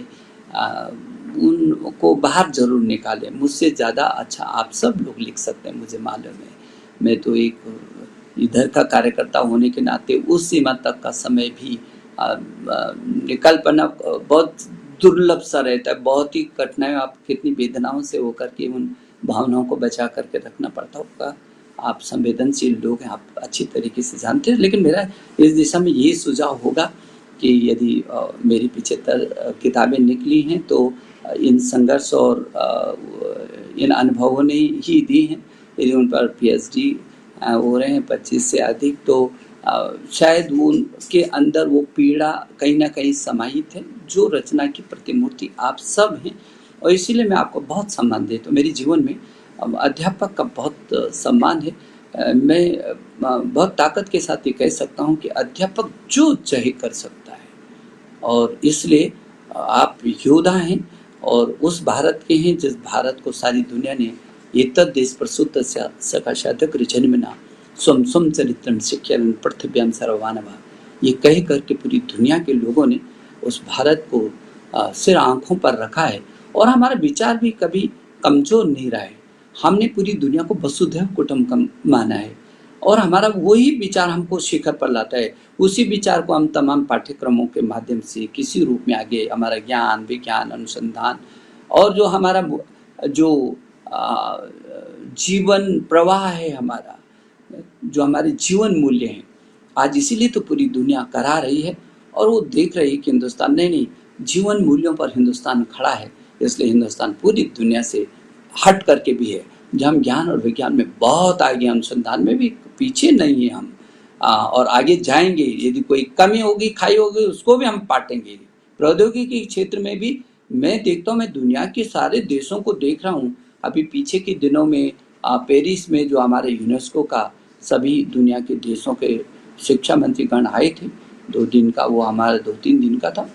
उनको बाहर ज़रूर निकालें। मुझसे ज़्यादा अच्छा आप सब लोग लिख सकते हैं, मुझे मालूम है। मैं तो एक इधर का कार्यकर्ता होने के नाते उस सीमा तक का समय भी निकाल पाना बहुत दुर्लभ सा रहता है। बहुत ही कठिनाई, आप कितनी वेदनाओं से होकर के उन भावनाओं को बचा करके रखना पड़ता होगा। आप संवेदनशील लोग हैं, आप अच्छी तरीके से जानते हैं। लेकिन मेरा इस दिशा में यही सुझाव होगा कि यदि मेरी 75 किताबें निकली हैं तो इन संघर्ष और इन अनुभवों ने ही दी हैं। यदि उन पर PhD हो रहे हैं 25 से अधिक, तो शायद उनके अंदर वो पीड़ा कहीं ना कहीं समाहित है जो रचना की प्रतिमूर्ति आप सब हैं। और इसीलिए मैं आपको बहुत सम्मान देता हूँ। मेरे जीवन में अध्यापक का बहुत सम्मान है। मैं बहुत ताकत के साथ ये कह सकता हूँ कि अध्यापक जो चाहे कर सकता है, और इसलिए आप योद्धा हैं और उस भारत के हैं जिस भारत को सारी दुनिया ने एतद् देश प्रसुत सकाशाधक जन्मना स्वम स्वम चरित्रम शिक्षण पृथ्व्याम सर्वमानवा, ये कह करके पूरी दुनिया के लोगों ने उस भारत को सिर आंखों पर रखा है। और हमारा विचार भी कभी कमजोर नहीं रहा है। हमने पूरी दुनिया को वसुधैव कुटुंबकम माना है और हमारा वही विचार हमको शिखर पर लाता है। उसी विचार को हम तमाम पाठ्यक्रमों के माध्यम से किसी रूप में आगे हमारा ज्ञान, विज्ञान, अनुसंधान और जो हमारा जो जीवन प्रवाह है, हमारा जो हमारे जीवन मूल्य हैं, आज इसीलिए तो पूरी दुनिया करा रही है और वो देख रही है कि हिंदुस्तान नहीं, जीवन मूल्यों पर हिंदुस्तान खड़ा है। इसलिए हिंदुस्तान पूरी दुनिया से हट करके भी है, जहाँ हम ज्ञान और विज्ञान में बहुत आगे, अनुसंधान में भी पीछे नहीं है हम, और आगे जाएंगे। यदि कोई कमी होगी, खाई होगी, उसको भी हम पाटेंगे। प्रौद्योगिकी के क्षेत्र में भी मैं देखता हूँ, मैं दुनिया के सारे देशों को देख रहा हूँ। अभी पीछे के दिनों में पेरिस में जो हमारे यूनेस्को का सभी दुनिया के देशों के शिक्षा मंत्रीगण आए थे, 2 दिन का, वो हमारा 2-3 दिन का था।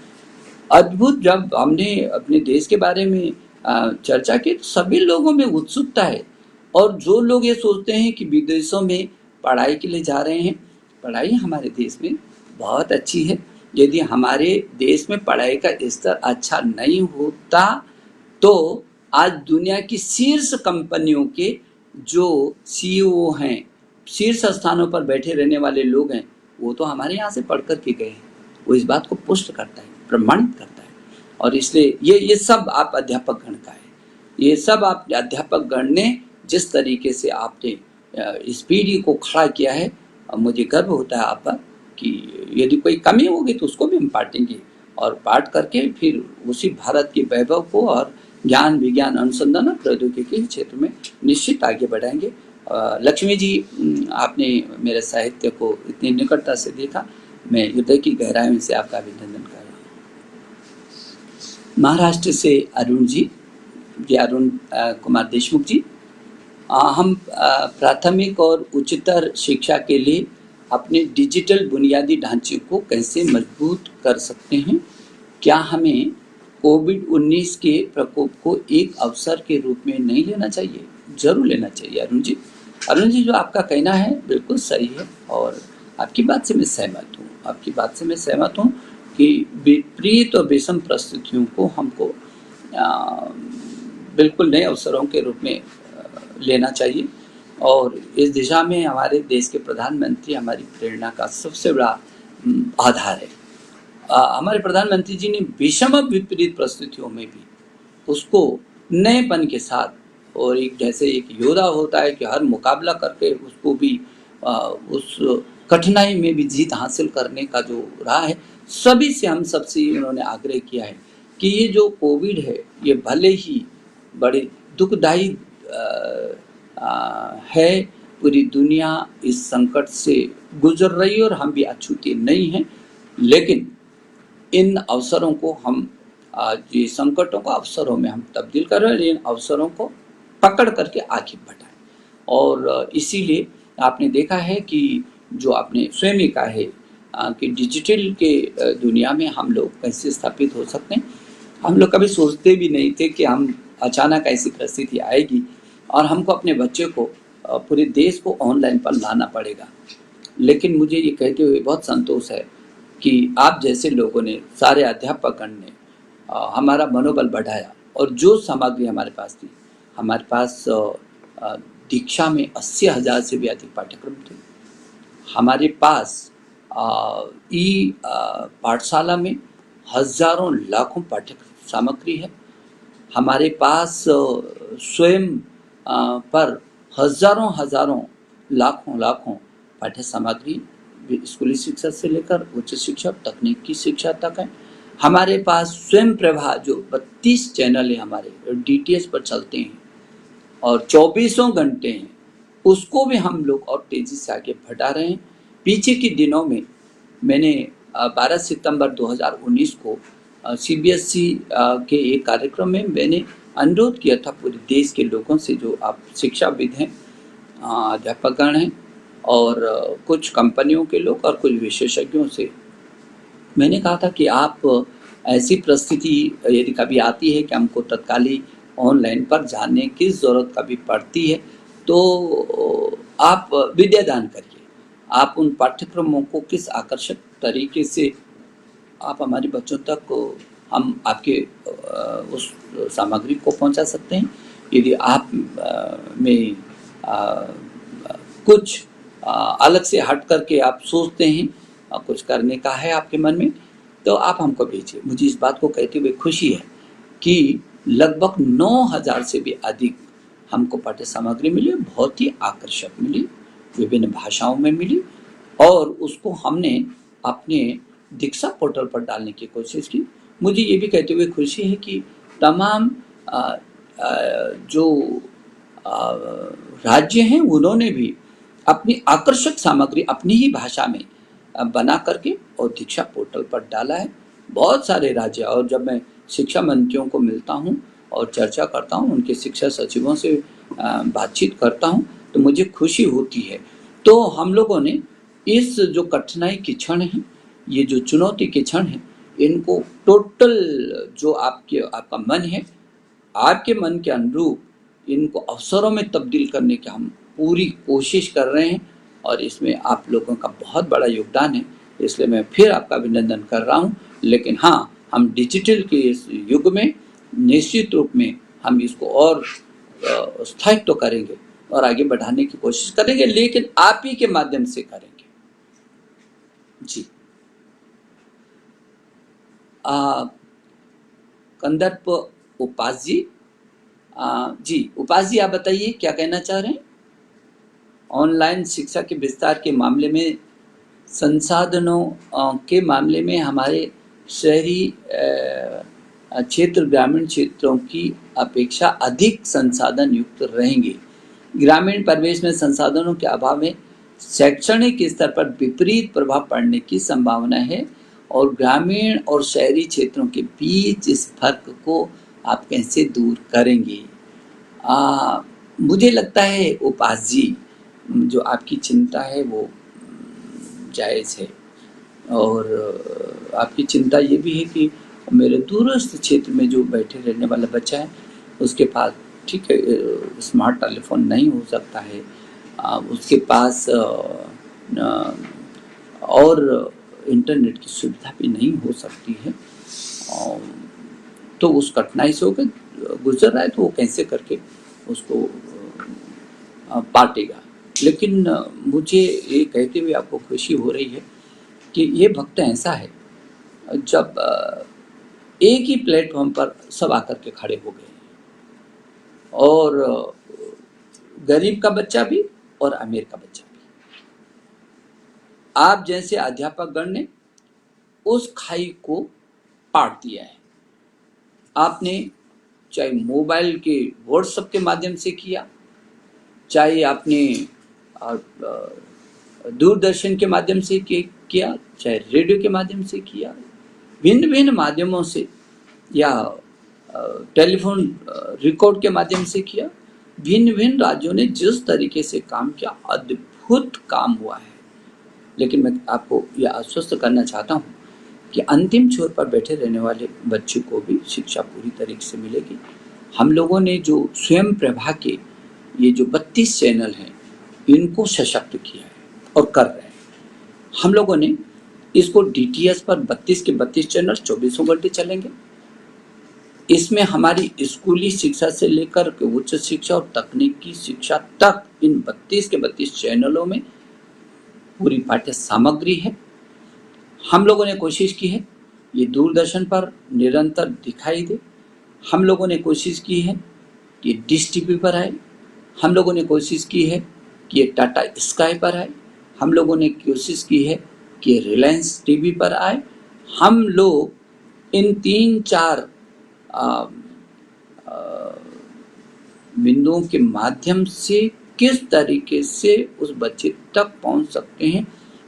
अद्भुत, जब हमने अपने देश के बारे में चर्चा की तो सभी लोगों में उत्सुकता है। और जो लोग ये सोचते हैं कि विदेशों में पढ़ाई के लिए जा रहे हैं, पढ़ाई हमारे देश में बहुत अच्छी है। यदि हमारे देश में पढ़ाई का स्तर अच्छा नहीं होता तो आज दुनिया की शीर्ष कंपनियों के जो CEO हैं, शीर्ष स्थानों पर बैठे रहने वाले लोग हैं, वो तो हमारे यहाँ से पढ़ कर के गए हैं। वो इस बात को पुष्ट करता है, प्रमाणित करता है। और इसलिए ये सब आप अध्यापक गण का है। ये सब आप अध्यापक गण ने जिस तरीके से आपने इस पीढ़ी को खड़ा किया है, मुझे गर्व होता है आप पर कि यदि कोई कमी होगी तो उसको भी हम पाटेंगे और पाट करके फिर उसी भारत के वैभव को और ज्ञान, विज्ञान, अनुसंधान और प्रौद्योगिकी के क्षेत्र में निश्चित आगे बढ़ाएंगे। लक्ष्मी जी, आपने मेरे साहित्य को इतनी निकटता से देखा, मैं हृदय की गहराइयों से आपका अभिनंदन कर रहा हूँ। महाराष्ट्र से अरुण जी, अरुण कुमार देशमुख जी, हम प्राथमिक और उच्चतर शिक्षा के लिए अपने डिजिटल बुनियादी ढांचे को कैसे मजबूत कर सकते हैं? क्या हमें कोविड-19 के प्रकोप को एक अवसर के रूप में नहीं लेना चाहिए? ज़रूर लेना चाहिए अरुण जी। अरुण जी, जो आपका कहना है बिल्कुल सही है और आपकी बात से मैं सहमत हूँ। आपकी बात से मैं सहमत हूँ कि विपरीत और विषम परिस्थितियों को हमको बिल्कुल नए अवसरों के रूप में लेना चाहिए और इस दिशा में हमारे देश के प्रधानमंत्री हमारी प्रेरणा का सबसे बड़ा आधार है। हमारे प्रधानमंत्री जी ने विषम विपरीत परिस्थितियों में भी उसको नएपन के साथ और एक जैसे एक योद्धा होता है कि हर मुकाबला करके उसको भी उस कठिनाई में भी जीत हासिल करने का जो रहा है, सभी से हम सबसे उन्होंने आग्रह किया है कि ये जो कोविड है ये भले ही बड़े दुखदायी है, पूरी दुनिया इस संकट से गुजर रही है और हम भी अछूते नहीं हैं, लेकिन इन अवसरों को हम ये संकटों को अवसरों में हम तब्दील कर रहे हैं, इन अवसरों को पकड़ करके आगे बढ़ाएं। और इसीलिए आपने देखा है कि जो आपने स्वयं ही कहा है कि डिजिटल के दुनिया में हम लोग कैसे स्थापित हो सकते हैं। हम लोग कभी सोचते भी नहीं थे कि हम अचानक ऐसी परिस्थिति आएगी और हमको अपने बच्चे को पूरे देश को ऑनलाइन पर लाना पड़ेगा। लेकिन मुझे ये कहते हुए बहुत संतोष है कि आप जैसे लोगों ने, सारे अध्यापकगण ने हमारा मनोबल बढ़ाया और जो सामग्री हमारे पास थी, हमारे पास दीक्षा में 80,000 से भी अधिक पाठ्यक्रम थे। हमारे पास ई पाठशाला में हजारों लाखों पाठ्य सामग्री है। हमारे पास स्वयं पर हजारों लाखों पाठ्य सामग्री स्कूली शिक्षा से लेकर उच्च शिक्षा, तकनीकी शिक्षा तक है। हमारे पास स्वयं प्रभा जो 32 चैनल है हमारे डीटीएच पर चलते हैं और 24 घंटे हैं, उसको भी हम लोग और तेजी से आगे बढ़ा रहे हैं। पीछे के दिनों में मैंने 12 सितंबर 2019 को सीबीएसई के एक कार्यक्रम में मैंने अनुरोध किया था पूरे देश के लोगों से, जो आप शिक्षाविद हैं, अध्यापकगण हैं और कुछ कंपनियों के लोग और कुछ विशेषज्ञों से मैंने कहा था कि आप ऐसी परिस्थिति यदि कभी आती है कि हमको तत्कालीन ऑनलाइन पर जाने की ज़रूरत कभी पड़ती है तो आप विद्यादान करिए। आप उन पाठ्यक्रमों को किस आकर्षक तरीके से आप हमारे बच्चों तक हम आपके उस सामग्री को पहुंचा सकते हैं। यदि आप में कुछ अलग से हट करके आप सोचते हैं, कुछ करने का है आपके मन में, तो आप हमको भेजिए। मुझे इस बात को कहते हुए खुशी है कि लगभग 9,000 से भी अधिक हमको पाठ्य सामग्री मिली, बहुत ही आकर्षक मिली, विभिन्न भाषाओं में मिली और उसको हमने अपने दीक्षा पोर्टल पर डालने की कोशिश की। मुझे ये भी कहते हुए खुशी है कि तमाम जो राज्य हैं उन्होंने भी अपनी आकर्षक सामग्री अपनी ही भाषा में बना करके और दीक्षा पोर्टल पर डाला है। बहुत सारे राज्य, और जब मैं शिक्षा मंत्रियों को मिलता हूँ और चर्चा करता हूँ, उनके शिक्षा सचिवों से बातचीत करता हूँ, तो मुझे खुशी होती है। तो हम लोगों ने इस जो कठिनाई के क्षण हैं, ये जो चुनौती के क्षण हैं, इनको टोटल जो आपका मन है, आपके मन के अनुरूप इनको अवसरों में तब्दील करने की हम पूरी कोशिश कर रहे हैं और इसमें आप लोगों का बहुत बड़ा योगदान है, इसलिए मैं फिर आपका अभिनंदन कर रहा हूँ। लेकिन हाँ, हम डिजिटल के इस युग में निश्चित रूप में हम इसको और स्थायित्व करेंगे और आगे बढ़ाने की कोशिश करेंगे, लेकिन आप ही के माध्यम से करेंगे। जी, कंदर्प उपास जी, जी उपास जी, आप बताइए क्या कहना चाह रहे हैं। ऑनलाइन शिक्षा के विस्तार के मामले में, संसाधनों के मामले में हमारे शहरी क्षेत्र ग्रामीण क्षेत्रों की अपेक्षा अधिक संसाधन युक्त रहेंगे। ग्रामीण परिवेश में संसाधनों के अभाव में शैक्षणिक स्तर पर विपरीत प्रभाव पड़ने की संभावना है और ग्रामीण और शहरी क्षेत्रों के बीच इस फर्क को आप कैसे दूर करेंगे। मुझे लगता है उपास जी, जो आपकी चिंता है वो जायज़ है और आपकी चिंता ये भी है कि मेरे दूरस्थ क्षेत्र में जो बैठे रहने वाला बच्चा है उसके पास ठीक है स्मार्ट टेलीफोन नहीं हो सकता है, उसके पास और इंटरनेट की सुविधा भी नहीं हो सकती है, तो उस कठिनाई से होकर गुजर रहा है तो वो कैसे करके उसको पाटेगा। लेकिन मुझे ये कहते हुए आपको खुशी हो रही है कि ये भक्त ऐसा है जब एक ही प्लेटफॉर्म पर सब आकर के खड़े हो गए और गरीब का बच्चा भी और अमीर का बच्चा भी। आप जैसे अध्यापकगण ने उस खाई को पाट दिया है। आपने चाहे मोबाइल के व्हाट्सएप के माध्यम से किया, चाहे आपने दूरदर्शन के माध्यम से किया, चाहे रेडियो के माध्यम से किया, भिन्न भिन्न माध्यमों से या टेलीफोन रिकॉर्ड के माध्यम से किया, भिन्न भिन्न राज्यों ने जिस तरीके से काम किया अद्भुत काम हुआ है। लेकिन मैं आपको यह आश्वस्त करना चाहता हूँ कि अंतिम छोर पर बैठे रहने वाले बच्चे को भी शिक्षा पूरी तरीके से मिलेगी। हम लोगों ने जो स्वयं प्रभा के ये जो 32 चैनल हैं इनको सशक्त किया है और कर रहे हैं। हम लोगों ने इसको DTH पर 32 के 32 चैनल 24 घंटे चलेंगे। इसमें हमारी स्कूली शिक्षा से लेकर के उच्च शिक्षा और तकनीकी शिक्षा तक इन 32 के 32 चैनलों में पूरी पाठ्य सामग्री है। हम लोगों ने कोशिश की है ये दूरदर्शन पर निरंतर दिखाई दे। हम लोगों ने कोशिश की है कि डिश टीवी पर आए। हम लोगों ने कोशिश की है कि ये टाटा स्काई पर आए। हम लोगों ने कोशिश की है कि रिलायंस टीवी पर आए। हम लोग इन 3-4 बिंदुओं के माध्यम से किस तरीके से उस बच्चे तक पहुंच सकते हैं,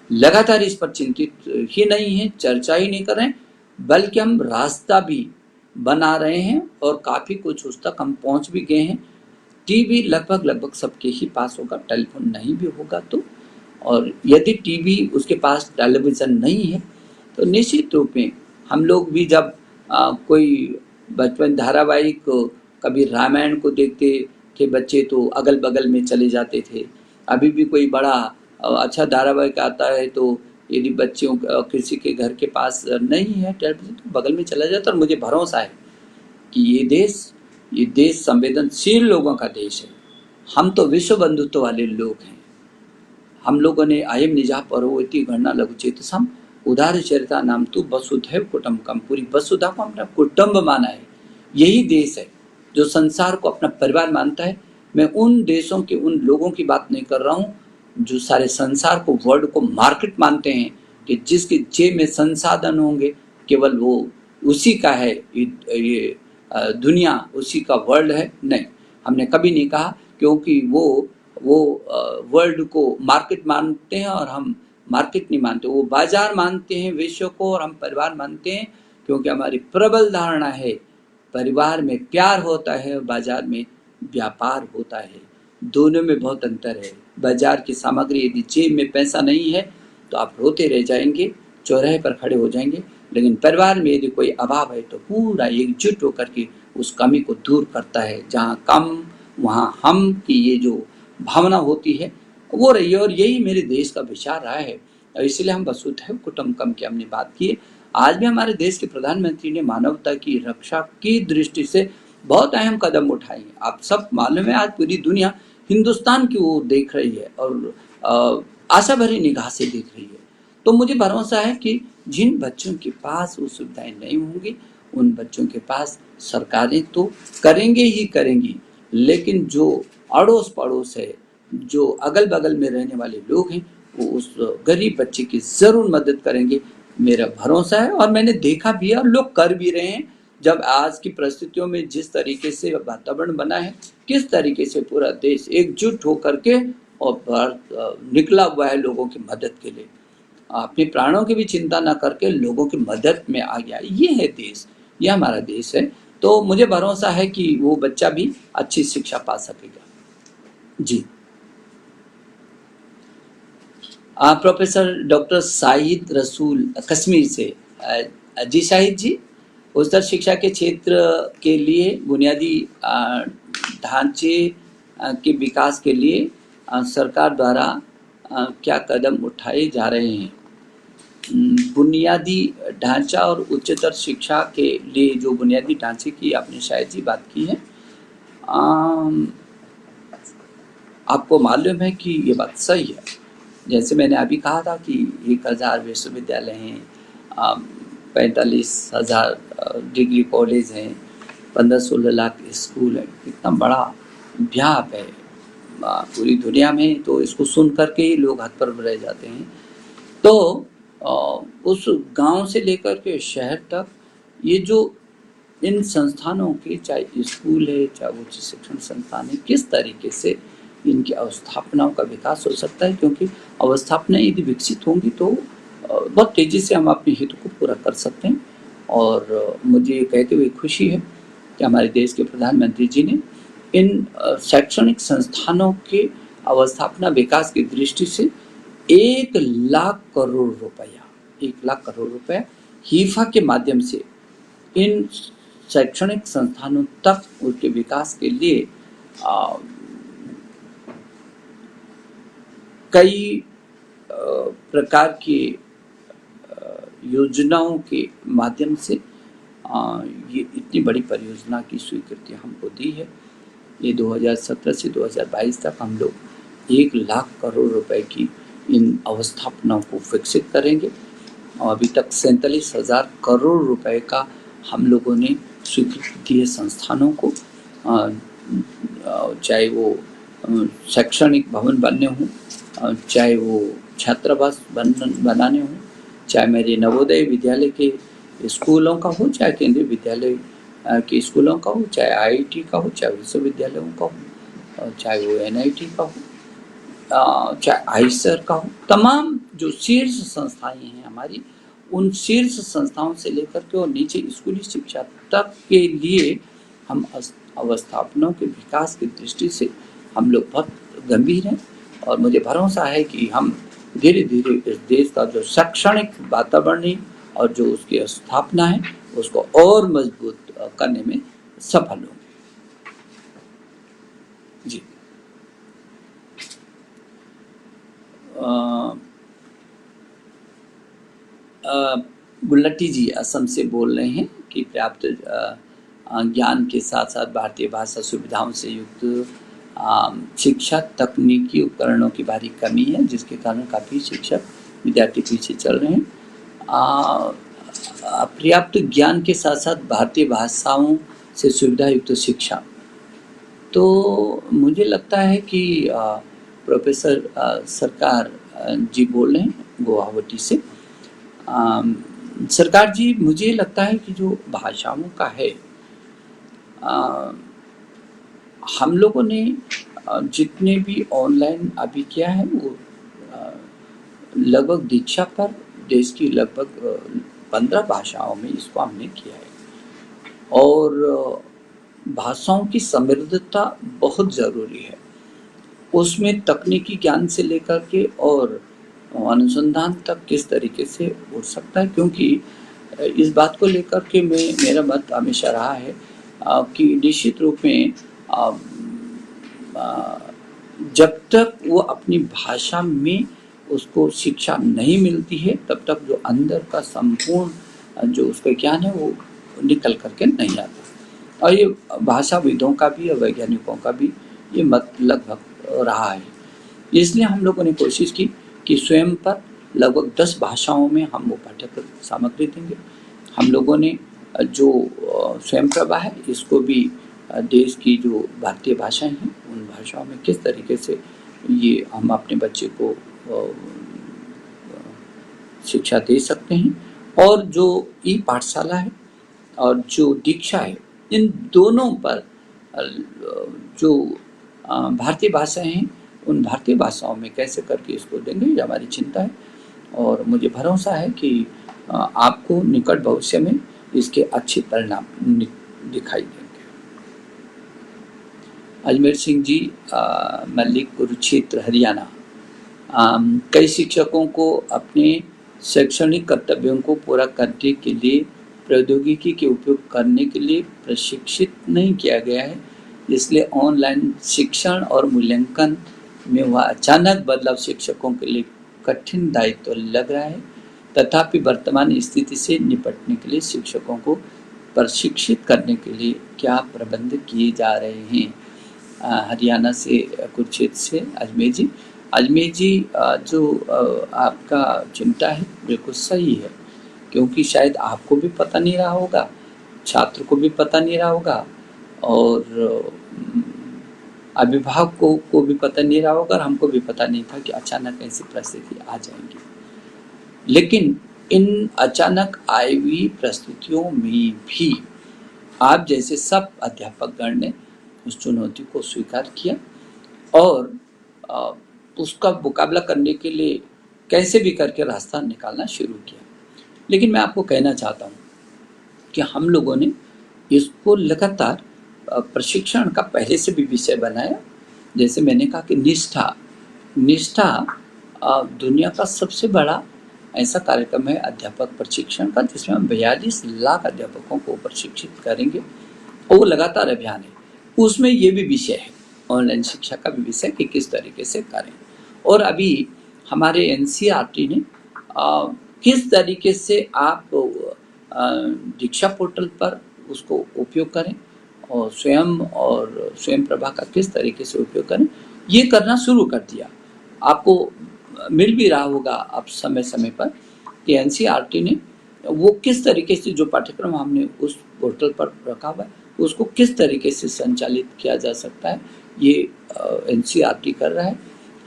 लगातार इस पर चिंतित ही नहीं है, चर्चा ही नहीं कर रहे हैं, बल्कि हम रास्ता भी बना रहे हैं और काफ़ी कुछ उस तक हम पहुंच भी गए हैं। टीवी लगभग सबके ही पास होगा, टेलीफोन नहीं भी होगा तो, और यदि टीवी उसके पास टेलीविज़न नहीं है तो निश्चित रूप में हम लोग भी जब कोई बचपन धारावाहिक कभी रामायण को देखते थे बच्चे तो अगल बगल में चले जाते थे। अभी भी कोई बड़ा अच्छा धारावाहिक आता है तो यदि बच्चों किसी के घर के पास नहीं है टेलीविज़न तो बगल में चला जाता। और मुझे भरोसा है कि ये देश संवेदनशील लोगों का देश है। हम तो विश्व बंधुत्व वाले लोग हैं। हम लोगों ने अयम निजा परो इति गणना लघु चेतसम उदार चरिता नाम तु वसुधैव कुटुम्बकम, पूरी वसुधा को अपना कुटुंब माना है। यही देश है जो संसार को अपना परिवार मानता है। मैं उन देशों के उन लोगों की बात नहीं कर रहा हूँ जो सारे संसार को वर्ल्ड को मार्केट मानते हैं कि जिसके जेब में संसाधन होंगे केवल वो उसी का है, ये दुनिया उसी का वर्ल्ड है। नहीं, हमने कभी नहीं कहा, क्योंकि वो वर्ल्ड को मार्केट मानते हैं और हम मार्केट नहीं मानते। वो बाजार मानते हैं विश्व को और हम परिवार मानते हैं, क्योंकि हमारी प्रबल धारणा है परिवार में प्यार होता है और बाजार में व्यापार होता है। दोनों में बहुत अंतर है। बाजार की सामग्री यदि जेब में पैसा नहीं है तो आप रोते रह जाएंगे, चौराहे पर खड़े हो जाएंगे, लेकिन परिवार में यदि कोई अभाव है तो पूरा एकजुट होकर के उस कमी को दूर करता है। जहाँ कम वहाँ हम की ये जो भावना होती है वो रही है, और यही मेरे देश का विचार रहा है। और इसलिए हम वसुधैव कुटुम्बकम की हमने बात की। आज भी हमारे देश के प्रधानमंत्री ने मानवता की रक्षा की दृष्टि से बहुत अहम कदम उठाए हैं। आप सब मालूम है आज पूरी दुनिया हिंदुस्तान की ओर देख रही है और आशा भरी निगाह से देख रही है। तो मुझे भरोसा है कि जिन बच्चों के पास वो सुविधाएं नहीं होंगी उन बच्चों के पास सरकारें तो करेंगे ही करेंगी, लेकिन जो अड़ोस पड़ोस है, जो अगल बगल में रहने वाले लोग हैं, वो उस गरीब बच्चे की ज़रूर मदद करेंगे, मेरा भरोसा है। और मैंने देखा भी है और लोग कर भी रहे हैं। जब आज की परिस्थितियों में जिस तरीके से वातावरण बना है, किस तरीके से पूरा देश एकजुट होकर के और निकला हुआ है लोगों की मदद के लिए, अपने प्राणों की भी चिंता ना करके लोगों की मदद में आ गया। ये है देश, ये हमारा देश है। तो मुझे भरोसा है कि वो बच्चा भी अच्छी शिक्षा पा सकेगा। जी। प्रोफेसर डॉक्टर शाहिद रसूल कश्मीर से। जी शाहिद जी, उच्चतर शिक्षा के क्षेत्र के लिए बुनियादी ढांचे के विकास के लिए सरकार द्वारा क्या कदम उठाए जा रहे हैं? बुनियादी ढांचा और उच्चतर शिक्षा के लिए जो बुनियादी ढांचे की आपने शायद जी बात की है, आपको मालूम है कि ये बात सही है। जैसे मैंने अभी कहा था कि 1000 विश्वविद्यालय हैं, 45,000 डिग्री कॉलेज हैं, 15-16 लाख स्कूल है। कितना बड़ा व्याप है पूरी दुनिया में, तो इसको सुन करके ही लोग हाथ पर रह जाते हैं। तो उस गांव से लेकर के शहर तक ये जो इन संस्थानों के, चाहे स्कूल है चाहे उच्च शिक्षण संस्थान है, किस तरीके से इनकी अवस्थापनाओं का विकास हो सकता है, क्योंकि अवस्थापनाएं यदि विकसित होंगी तो बहुत तेज़ी से हम अपने हित को पूरा कर सकते हैं। और मुझे कहते हुए खुशी है कि हमारे देश के प्रधानमंत्री जी ने इन शैक्षणिक संस्थानों के अवस्थापना विकास की दृष्टि से 1,00,000 करोड़ रुपया 1,00,000 करोड़ रुपया हीफा के माध्यम से इन शैक्षणिक संस्थानों तक उनके विकास के लिए कई प्रकार की योजनाओं के माध्यम से ये इतनी बड़ी परियोजना की स्वीकृति हमको दी है। ये 2017 से 2022 तक हम लोग 1,00,000 करोड़ रुपए की इन अवस्थापनाओं को विकसित करेंगे। और अभी तक 47,000 करोड़ रुपए का हम लोगों ने स्वीकृति दी है संस्थानों को, चाहे वो शैक्षणिक भवन बनने हों, चाहे वो छात्रावास बनाने हों, चाहे मेरे नवोदय विद्यालय के स्कूलों का हो, चाहे केंद्रीय विद्यालय के स्कूलों का हो, चाहे IIT का हो, चाहे विश्वविद्यालयों का हो, चाहे वो NIT का हो, चाहे आईसर का हो, तमाम जो शीर्ष संस्थाएं हैं हमारी, उन शीर्ष संस्थाओं से लेकर के और नीचे स्कूली शिक्षा तक के लिए हम अवस्थापनाओं के विकास की दृष्टि से हम लोग बहुत गंभीर हैं। और मुझे भरोसा है कि हम धीरे धीरे इस देश का जो शैक्षणिक वातावरण है और जो उसकी स्थापना है उसको और मजबूत करने में सफल होंगे। जी। गुल्लटी जी असम से बोल रहे हैं कि पर्याप्त ज्ञान के साथ साथ भारतीय भाषा सुविधाओं से युक्त शिक्षा तकनीकी उपकरणों की भारी कमी है, जिसके कारण काफ़ी शिक्षक विद्यार्थी पीछे चल रहे हैं। पर्याप्त ज्ञान के साथ साथ भारतीय भाषाओं से सुविधा युक्त शिक्षा, तो मुझे लगता है कि प्रोफेसर सरकार जी बोल रहे हैं गुवाहाटी से। सरकार जी, मुझे लगता है कि जो भाषाओं का है, हम लोगों ने जितने भी ऑनलाइन अभी किया है वो लगभग दीक्षा पर देश की लगभग 15 भाषाओं में इसको हमने किया है। और भाषाओं की समृद्धता बहुत ज़रूरी है, उसमें तकनीकी ज्ञान से लेकर के और अनुसंधान तक किस तरीके से हो सकता है, क्योंकि इस बात को लेकर के मेरा मत हमेशा रहा है कि निश्चित रूप में जब तक वो अपनी भाषा में उसको शिक्षा नहीं मिलती है तब तक जो अंदर का संपूर्ण जो उसका ज्ञान है वो निकल करके नहीं आता। और ये भाषाविदों का भी और वैज्ञानिकों का भी ये मत लगभग रहा है। इसलिए हम लोगों ने कोशिश की कि स्वयं पर लगभग 10 भाषाओं में हम वो पाठ्यक्रम सामग्री देंगे। हम लोगों ने जो स्वयं प्रभा है इसको भी देश की जो भारतीय भाषाएं हैं उन भाषाओं में किस तरीके से ये हम अपने बच्चे को शिक्षा दे सकते हैं। और जो ई पाठशाला है और जो दीक्षा है, इन दोनों पर जो भारतीय भाषाएं हैं, उन भारतीय भाषाओं में कैसे करके इसको देंगे, ये हमारी चिंता है। और मुझे भरोसा है कि आपको निकट भविष्य में इसके अच्छे परिणाम दिखाई देंगे। अजमेर सिंह जी, मल्लिक, कुरुक्षेत्र, हरियाणा। कई शिक्षकों को अपने शैक्षणिक कर्तव्यों को पूरा करने के लिए प्रौद्योगिकी के उपयोग करने के लिए प्रशिक्षित नहीं किया गया है, इसलिए ऑनलाइन शिक्षण और मूल्यांकन में वह अचानक बदलाव शिक्षकों के लिए कठिन दायित्व लग रहा है। तथापि वर्तमान स्थिति से निपटने के लिए शिक्षकों को प्रशिक्षित करने के लिए क्या प्रबंध किए जा रहे हैं? हरियाणा से, कुरुक्षेत्र से अजमेर जी। अजमेर जी, जो आपका चिंता है बिल्कुल सही है, क्योंकि शायद आपको भी पता नहीं रहा होगा, छात्र को भी पता नहीं रहा होगा, और अभिभावकों को भी पता नहीं रहा होगा, और हमको भी पता नहीं था कि अचानक ऐसी परिस्थिति आ जाएंगी। लेकिन इन अचानक आई हुई परिस्थितियों में भी आप जैसे सब अध्यापकगण ने उस चुनौती को स्वीकार किया और उसका मुकाबला करने के लिए कैसे भी करके रास्ता निकालना शुरू किया। लेकिन मैं आपको कहना चाहता हूँ कि हम लोगों ने इसको लगातार प्रशिक्षण का पहले से भी विषय बनाया। जैसे मैंने कहा कि निष्ठा दुनिया का सबसे बड़ा ऐसा कार्यक्रम है अध्यापक प्रशिक्षण का, जिसमें हम 42 लाख अध्यापकों को प्रशिक्षित करेंगे, और वो लगातार अभियान है। उसमें ये भी विषय है, ऑनलाइन शिक्षा का भी विषय, कि किस तरीके से करें। और अभी हमारे एनसीईआरटी ने किस तरीके से आप दीक्षा पोर्टल पर उसको उपयोग करें और स्वयं प्रभा का किस तरीके से उपयोग करें, ये करना शुरू कर दिया। आपको मिल भी रहा होगा अब समय समय पर कि एनसीईआरटी ने वो किस तरीके से जो पाठ्यक्रम हमने उस पोर्टल पर रखा हुआ है उसको किस तरीके से संचालित किया जा सकता है, ये एनसीईआरटी कर रहा है।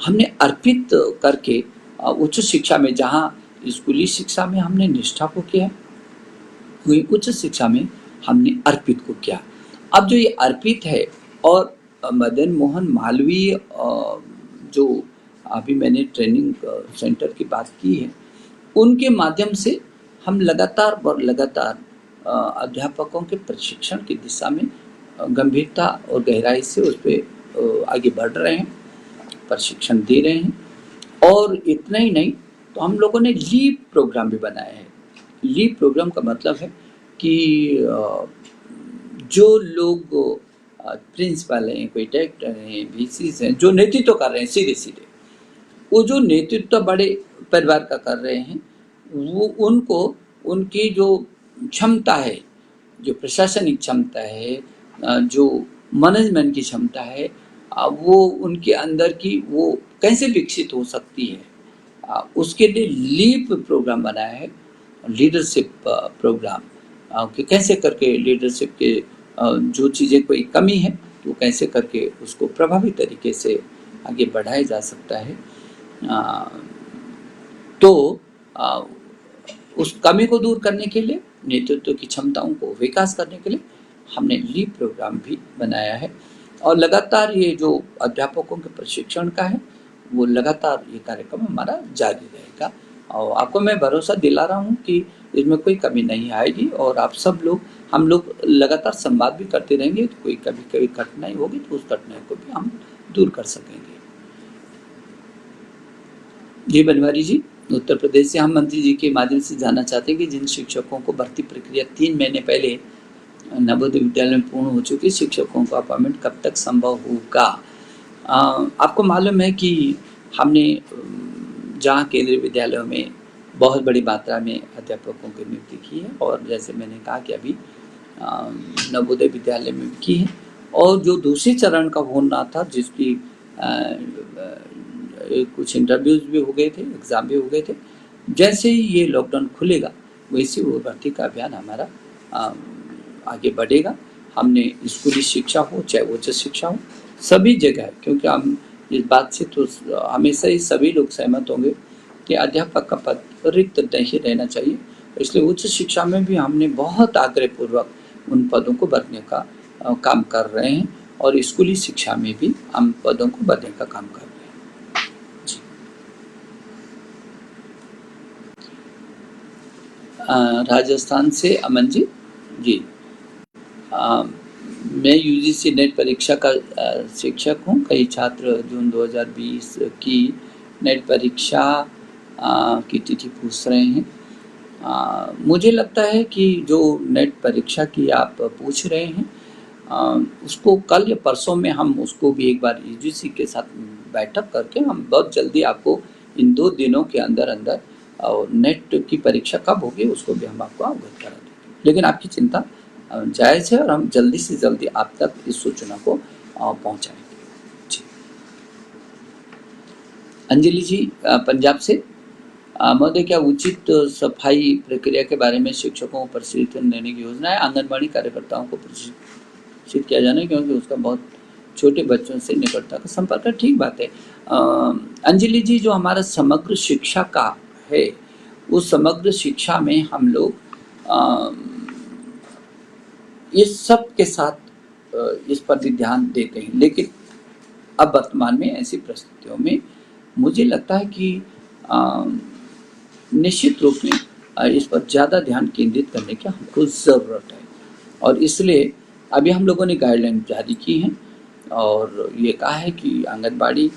हमने अर्पित करके उच्च शिक्षा में, जहाँ स्कूली शिक्षा में हमने निष्ठा को किया, वही उच्च शिक्षा में हमने अर्पित को किया। अब जो ये अर्पित है और मदन मोहन मालवीय, जो अभी मैंने ट्रेनिंग सेंटर की बात की है, उनके माध्यम से हम लगातार अध्यापकों के प्रशिक्षण की दिशा में गंभीरता और गहराई से उस पर आगे बढ़ रहे हैं, प्रशिक्षण दे रहे हैं। और इतना ही नहीं, तो हम लोगों ने लीप प्रोग्राम भी बनाया है। लीप प्रोग्राम का मतलब है कि जो लोग प्रिंसिपल हैं, कोई डायरेक्टर हैं, वीसीज हैं, जो नेतृत्व कर रहे हैं सीधे, वो जो नेतृत्व बड़े परिवार का कर रहे हैं, वो उनको उनकी जो क्षमता है, जो प्रशासनिक क्षमता है, जो मैनेजमेंट की क्षमता है, वो उनके अंदर की वो कैसे विकसित हो सकती है, उसके लिए लीप प्रोग्राम बनाया है, लीडरशिप प्रोग्राम, कि कैसे करके लीडरशिप के जो चीज़ें कोई कमी है तो कैसे करके उसको प्रभावी तरीके से आगे बढ़ाया जा सकता है। तो उस कमी को दूर करने के लिए, नेतृत्व की क्षमताओं को विकास करने के लिए हमने लीप प्रोग्राम भी बनाया है। और लगातार ये जो अध्यापकों के प्रशिक्षण का है, वो लगातार ये कार्यक्रम हमारा जारी रहेगा। और आपको मैं भरोसा दिला रहा हूँ कि इसमें कोई कमी नहीं आएगी, और आप सब लोग, हम लोग लगातार संवाद भी करते रहेंगे। तो कोई कभी कठिनाई होगी तो उस कठिनाई को भी हम दूर कर सकेंगे। जी बनवारी जी, उत्तर प्रदेश से हम मंत्री जी के माध्यम से जानना चाहते हैं कि जिन शिक्षकों को भर्ती प्रक्रिया 3 महीने पहले नवोदय विद्यालय में पूर्ण हो चुकी, शिक्षकों का अपॉइंटमेंट कब तक संभव होगा? आपको मालूम है कि हमने जहाँ केंद्रीय विद्यालयों में बहुत बड़ी मात्रा में अध्यापकों की नियुक्ति की है, और जैसे मैंने कहा कि अभी नवोदय विद्यालय में की है, और जो दूसरे चरण का होना था, जिसकी कुछ इंटरव्यूज भी हो गए थे, एग्ज़ाम भी हो गए थे, जैसे ही ये लॉकडाउन खुलेगा वैसे वो भर्ती का अभियान हमारा आगे बढ़ेगा। हमने स्कूली शिक्षा हो चाहे उच्च शिक्षा हो, सभी जगह, क्योंकि हम इस बात से तो हमेशा ही सभी लोग सहमत होंगे कि अध्यापक का पद रिक्त नहीं रहना चाहिए। इसलिए उच्च शिक्षा में भी हमने बहुत आग्रहपूर्वक उन पदों को भरने का काम कर रहे हैं और स्कूली शिक्षा में भी हम पदों को भरने का काम कर रहे हैं। जी। राजस्थान से अमन जी। जी। मैं यूजीसी नेट परीक्षा का शिक्षक हूँ। कई छात्र जून 2020 की नेट परीक्षा की तिथि पूछ रहे हैं। मुझे लगता है कि जो नेट परीक्षा की आप पूछ रहे हैं उसको कल या परसों में हम उसको भी एक बार यूजीसी के साथ बैठक करके हम बहुत जल्दी आपको इन 2 दिनों के अंदर अंदर नेट की परीक्षा कब होगी उसको भी हम आपको अवगत करा देंगे। लेकिन आपकी चिंता जायज़ है और हम जल्दी से जल्दी आप तक इस सूचना को पहुंचाएंगे। जी। अंजलि जी पंजाब से। महोदय, क्या उचित सफाई प्रक्रिया के बारे में शिक्षकों को प्रशिक्षण देने की योजना है? आंगनबाड़ी कार्यकर्ताओं को प्रशिक्षित किया जाना है क्योंकि उसका बहुत छोटे बच्चों से निकटता का संपर्क है। ठीक बात है अंजलि जी, जो हमारा समग्र शिक्षा का है उस समग्र शिक्षा में हम लोग इस सब के साथ इस पर भी ध्यान देते हैं, लेकिन अब वर्तमान में ऐसी परिस्थितियों में मुझे लगता है कि निश्चित रूप में इस पर ज़्यादा ध्यान केंद्रित करने की हमको ज़रूरत है और इसलिए अभी हम लोगों ने गाइडलाइन जारी की हैं और ये कहा है कि आंगनबाड़ी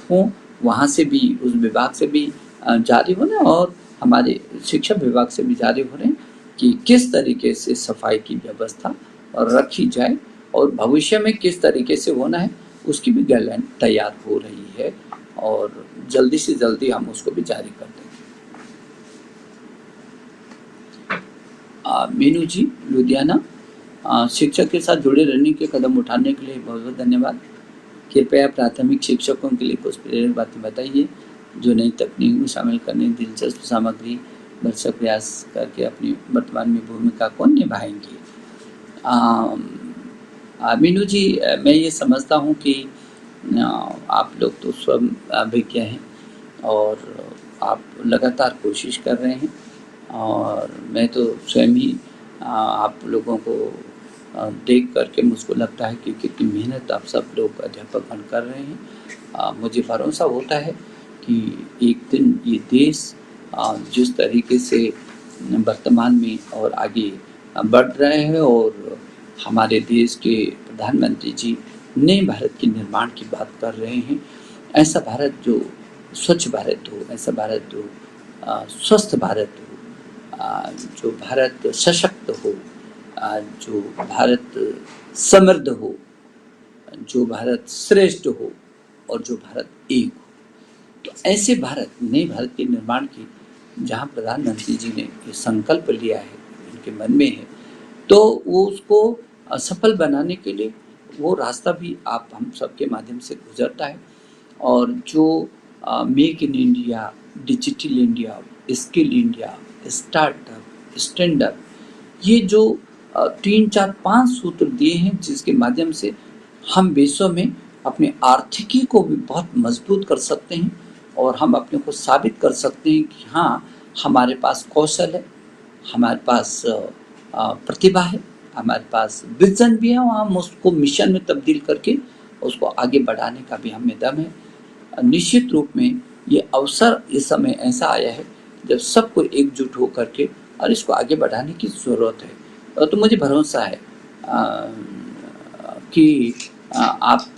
हो वहाँ से भी, उस विभाग से भी जारी हो रहे हैं और हमारे शिक्षा विभाग से भी जारी हो रहे हैं कि किस तरीके से सफाई की व्यवस्था रखी जाए और भविष्य में किस तरीके से होना है उसकी भी गाइडलाइन तैयार हो रही है और जल्दी से जल्दी हम उसको भी जारी कर देंगे। मीनू जी लुधियाना, शिक्षक के साथ जुड़े रहने के कदम उठाने के लिए बहुत बहुत धन्यवाद। कृपया प्राथमिक शिक्षकों के लिए कुछ प्रेरक बातें बताइए जो नई तकनीक में शामिल करने दिलचस्प सामग्री भरसक प्रयास करके अपनी वर्तमान में भूमिका को निभाएंगे। मीनू जी, मैं ये समझता हूँ कि आप लोग तो स्वयं अभिज्ञ हैं और आप लगातार कोशिश कर रहे हैं और मैं तो स्वयं ही आप लोगों को देख करके मुझको लगता है कि कितनी मेहनत आप सब लोग अध्यापकगण कर रहे हैं। मुझे भरोसा होता है कि एक दिन ये देश जिस तरीके से वर्तमान में और आगे बढ़ रहे हैं और हमारे देश के प्रधानमंत्री जी नए भारत के निर्माण की बात कर रहे हैं, ऐसा भारत जो स्वच्छ भारत हो, ऐसा भारत जो स्वस्थ भारत हो, जो भारत सशक्त हो, जो भारत समृद्ध हो, जो भारत श्रेष्ठ हो और जो भारत एक हो। तो ऐसे भारत, नए भारत के निर्माण की जहाँ प्रधानमंत्री जी ने ये संकल्प लिया है, उनके मन में है, तो वो उसको सफल बनाने के लिए वो रास्ता भी आप हम सबके माध्यम से गुजरता है और जो make in India, digital India, skill India, startup, stand up, ये जो 3, 4, 5 सूत्र दिए हैं जिसके माध्यम से हम विश्व में अपने आर्थिकी को भी बहुत मजबूत कर सकते हैं और हम अपने को साबित कर सकते हैं कि हाँ, हमारे पास कौशल है, हमारे पास प्रतिभा है, हमारे पास विजन भी है और हम उसको मिशन में तब्दील करके उसको आगे बढ़ाने का भी हमें दम है। निश्चित रूप में ये अवसर इस समय ऐसा आया है जब सबको एकजुट होकर के और इसको आगे बढ़ाने की ज़रूरत है। तो मुझे भरोसा है कि आप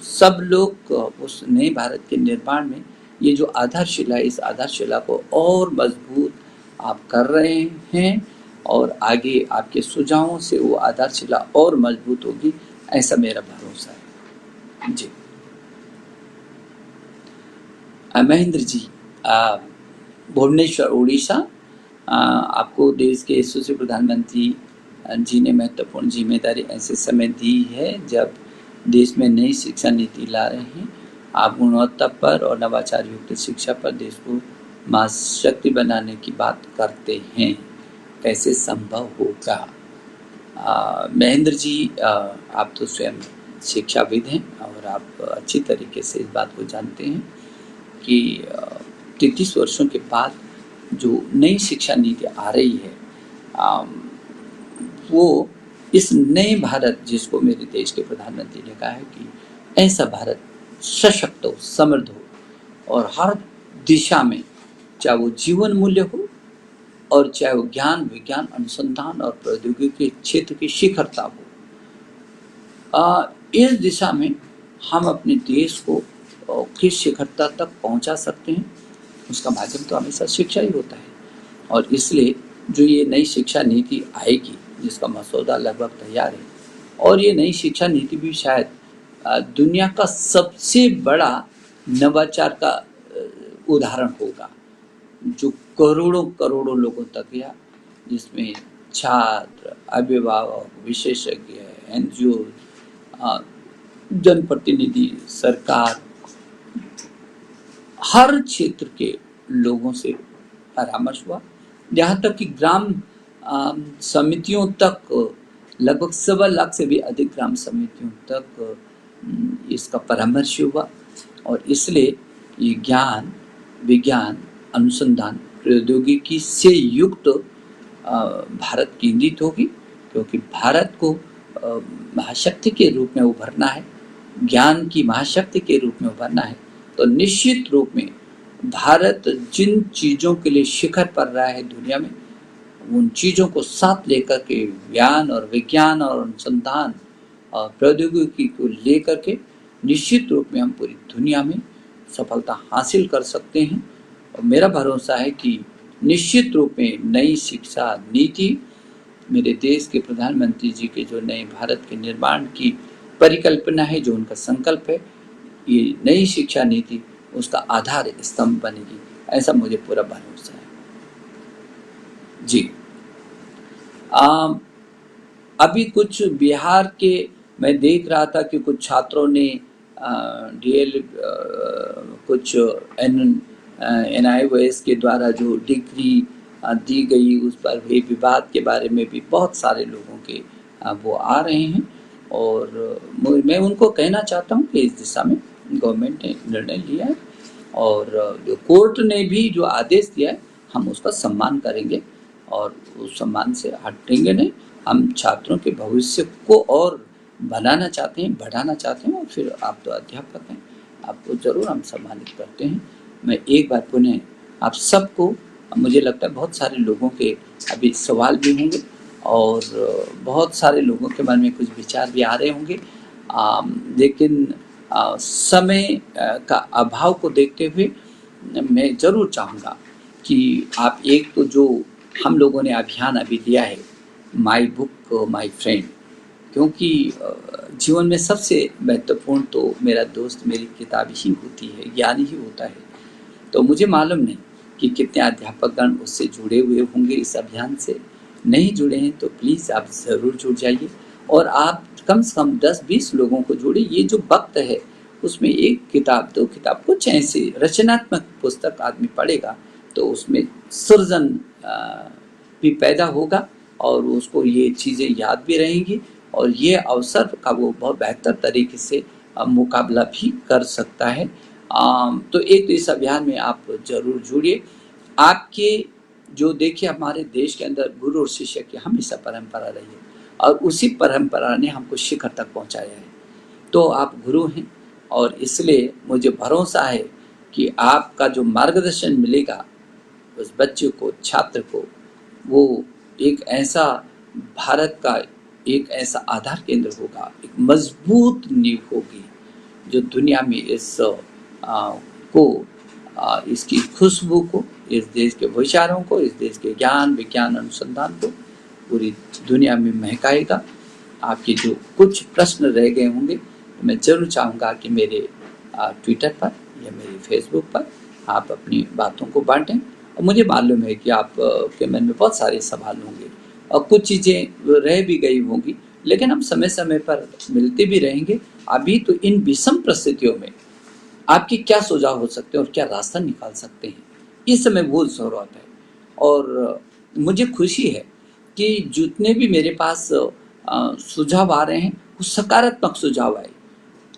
सब लोग उस नए भारत के निर्माण में ये जो आधारशिला है, इस आधारशिला को और मजबूत आप कर रहे हैं और आगे आपके सुझावों से वो आधारशिला और मजबूत होगी, ऐसा मेरा भरोसा है। जी। महेंद्र जी भुवनेश्वर उड़ीसा, आपको देश के यशस्वी प्रधानमंत्री जी ने महत्वपूर्ण जिम्मेदारी ऐसे समय दी है जब देश में नई शिक्षा नीति ला रहे हैं। आप गुणवत्ता पर और नवाचार युक्त शिक्षा पर देश को महाशक्ति बनाने की बात करते हैं, कैसे संभव होगा? महेंद्र जी, आप तो स्वयं शिक्षाविद हैं और आप अच्छी तरीके से इस बात को जानते हैं कि 33 वर्षों के बाद जो नई शिक्षा नीति आ रही है, वो इस नए भारत जिसको मेरे देश के प्रधानमंत्री ने कहा है कि ऐसा भारत सशक्त हो, समृद्ध हो और हर दिशा में, चाहे वो जीवन मूल्य हो और चाहे वो ज्ञान विज्ञान अनुसंधान और प्रौद्योगिकी के क्षेत्र की शिखरता हो, इस दिशा में हम अपने देश को किस शिखरता तक पहुंचा सकते हैं, उसका माध्यम तो हमेशा शिक्षा ही होता है। और इसलिए जो ये नई शिक्षा नीति आएगी, जिसका मसौदा लगभग तैयार है, और ये नई शिक्षा नीति भी शायद दुनिया का सबसे बड़ा नवाचार का उदाहरण होगा, जो करोड़ों करोड़ों लोगों तक गया, जिसमें छात्र, अभिभावक, विशेषज्ञ, एनजीओ, जनप्रतिनिधि, सरकार, हर क्षेत्र के लोगों से परामर्श हुआ, यहाँ तक कि ग्राम समितियों तक, लगभग 1.25 लाख से भी अधिक ग्राम समितियों तक इसका परामर्श हुआ। और इसलिए ये ज्ञान विज्ञान अनुसंधान प्रौद्योगिकी से युक्त भारत केंद्रित होगी, क्योंकि भारत को महाशक्ति के रूप में उभरना है, ज्ञान की महाशक्ति के रूप में उभरना है, तो निश्चित रूप में भारत जिन चीज़ों के लिए शिखर पर रहा है दुनिया में, उन चीज़ों को साथ लेकर के ज्ञान और विज्ञान और अनुसंधान और प्रौद्योगिकी को लेकर के निश्चित रूप में हम पूरी दुनिया में सफलता हासिल कर सकते हैं। और मेरा भरोसा है कि निश्चित रूप में नई शिक्षा नीति, मेरे देश के प्रधानमंत्री जी के जो नए भारत के निर्माण की परिकल्पना है, जो उनका संकल्प है, ये नई शिक्षा नीति उसका आधार स्तंभ बनेगी, ऐसा मुझे पूरा भरोसा है जी। अभी कुछ बिहार के मैं देख रहा था कि कुछ छात्रों ने डीएल कुछ NIOS के द्वारा जो डिग्री दी गई उस पर भी विवाद के बारे में भी बहुत सारे लोगों के वो आ रहे हैं, और मैं उनको कहना चाहता हूँ कि इस दिशा में गवर्नमेंट ने निर्णय लिया है, और जो कोर्ट ने भी जो आदेश दिया है हम उसका सम्मान करेंगे और उस सम्मान से हटेंगे नहीं। हम छात्रों के भविष्य को और बनाना चाहते हैं, बढ़ाना चाहते हैं, और फिर आप तो अध्यापक हैं, आपको ज़रूर हम सम्मानित करते हैं। मैं एक बार पुनः आप सबको, मुझे लगता है बहुत सारे लोगों के अभी सवाल भी होंगे और बहुत सारे लोगों के मन में कुछ विचार भी आ रहे होंगे, लेकिन समय का अभाव को देखते हुए मैं ज़रूर चाहूँगा कि आप एक तो जो हम लोगों ने अभियान अभी दिया है, माई बुक माई फ्रेंड, क्योंकि जीवन में सबसे महत्वपूर्ण तो मेरा दोस्त मेरी किताब ही होती है, ज्ञान ही होता है। तो मुझे मालूम नहीं कि कितने अध्यापकगण उससे जुड़े हुए होंगे इस अभियान से। नहीं जुड़े हैं तो प्लीज़ आप ज़रूर जुड़ जाइए, और आप कम से कम 10-20 लोगों को जोड़िए। ये जो वक्त है उसमें एक किताब, 2 किताब, कुछ ऐसी रचनात्मक पुस्तक आदमी पढ़ेगा तो उसमें सृजन भी पैदा होगा और उसको ये चीज़ें याद भी रहेंगी, और ये अवसर का वो बहुत बेहतर तरीके से मुकाबला भी कर सकता है। तो एक तो इस अभियान में आप ज़रूर जुड़िए। आपके जो देखिए हमारे देश के अंदर गुरु और शिष्य की हमेशा परंपरा रही है, और उसी परंपरा ने हमको शिखर तक पहुंचाया है। तो आप गुरु हैं, और इसलिए मुझे भरोसा है कि आपका जो मार्गदर्शन मिलेगा उस बच्चे को, छात्र को, वो एक ऐसा भारत का एक ऐसा आधार केंद्र होगा, एक मजबूत नींव होगी जो दुनिया में इसकी खुशबू को, इस देश के विचारों को, इस देश के ज्ञान विज्ञान अनुसंधान को पूरी दुनिया में महकाएगा। आपके जो कुछ प्रश्न रह गए होंगे तो मैं ज़रूर चाहूँगा कि मेरे ट्विटर पर या मेरे फेसबुक पर आप अपनी बातों को बांटें। और मुझे मालूम है कि आप के मन में बहुत सारे सवाल होंगे और कुछ चीज़ें रह भी गई होंगी, लेकिन हम समय समय पर मिलते भी रहेंगे। अभी तो इन विषम परिस्थितियों में आपके क्या सुझाव हो सकते हैं और क्या रास्ता निकाल सकते हैं, इस समय वो ज़रूरत है। और मुझे खुशी है कि जितने भी मेरे पास सुझाव आ रहे हैं वो सकारात्मक सुझाव आए।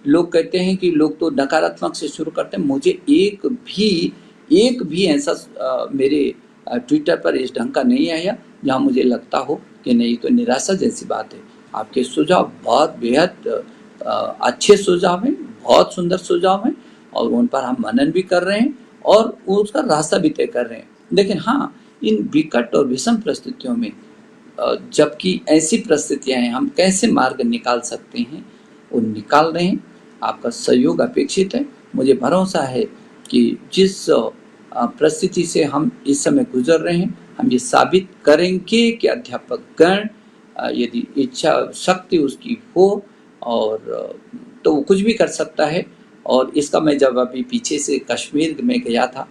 लोग कहते हैं कि लोग तो नकारात्मक से शुरू करते हैं, मुझे एक भी ऐसा मेरे ट्विटर पर इस ढंग का नहीं आया जहाँ मुझे लगता हो कि नहीं, तो निराशा जैसी बात है। आपके सुझाव बहुत बेहद अच्छे सुझाव हैं, बहुत सुंदर सुझाव हैं, और उन पर हम मनन भी कर रहे हैं और उसका रास्ता भी तय कर रहे हैं। लेकिन हाँ, इन विकट और विषम परिस्थितियों में जबकि ऐसी परिस्थितियां हैं, हम कैसे मार्ग निकाल सकते हैं, वो निकाल रहे हैं। आपका सहयोग अपेक्षित है। मुझे भरोसा है कि जिस परिस्थिति से हम इस समय गुजर रहे हैं, हम ये साबित करेंगे कि अध्यापक गण यदि इच्छा शक्ति उसकी हो और तो वो कुछ भी कर सकता है। और इसका मैं जब अभी पीछे से कश्मीर में गया था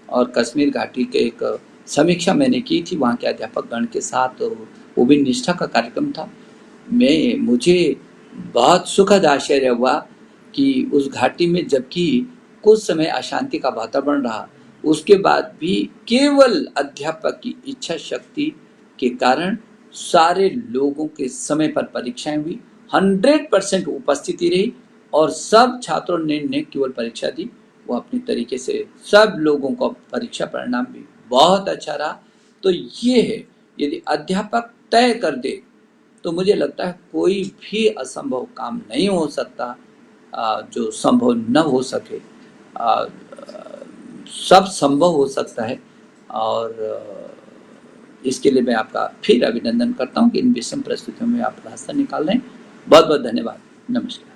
और कश्मीर घाटी के एक समीक्षा मैंने की थी वहाँ के अध्यापक गण के साथ, तो वो भी निष्ठा का कार्यक्रम था। मुझे बहुत सुखद आश्चर्य हुआ कि उस घाटी में जबकि कुछ समय अशांति का वातावरण रहा, उसके बाद भी केवल अध्यापक की इच्छा शक्ति के कारण सारे लोगों के समय पर परीक्षाएं हुई, 100% उपस्थिति रही और सब छात्रों ने केवल परीक्षा दी। वो अपनी तरीके से सब लोगों का परीक्षा परिणाम भी बहुत अच्छा रहा। तो ये है, यदि अध्यापक तय कर दे तो मुझे लगता है कोई भी असंभव काम नहीं हो सकता जो संभव न हो सके। सब संभव हो सकता है और इसके लिए मैं आपका फिर अभिनंदन करता हूँ कि इन विषम परिस्थितियों में आप रास्ता निकाल रहे हैं। बहुत बहुत धन्यवाद। नमस्कार।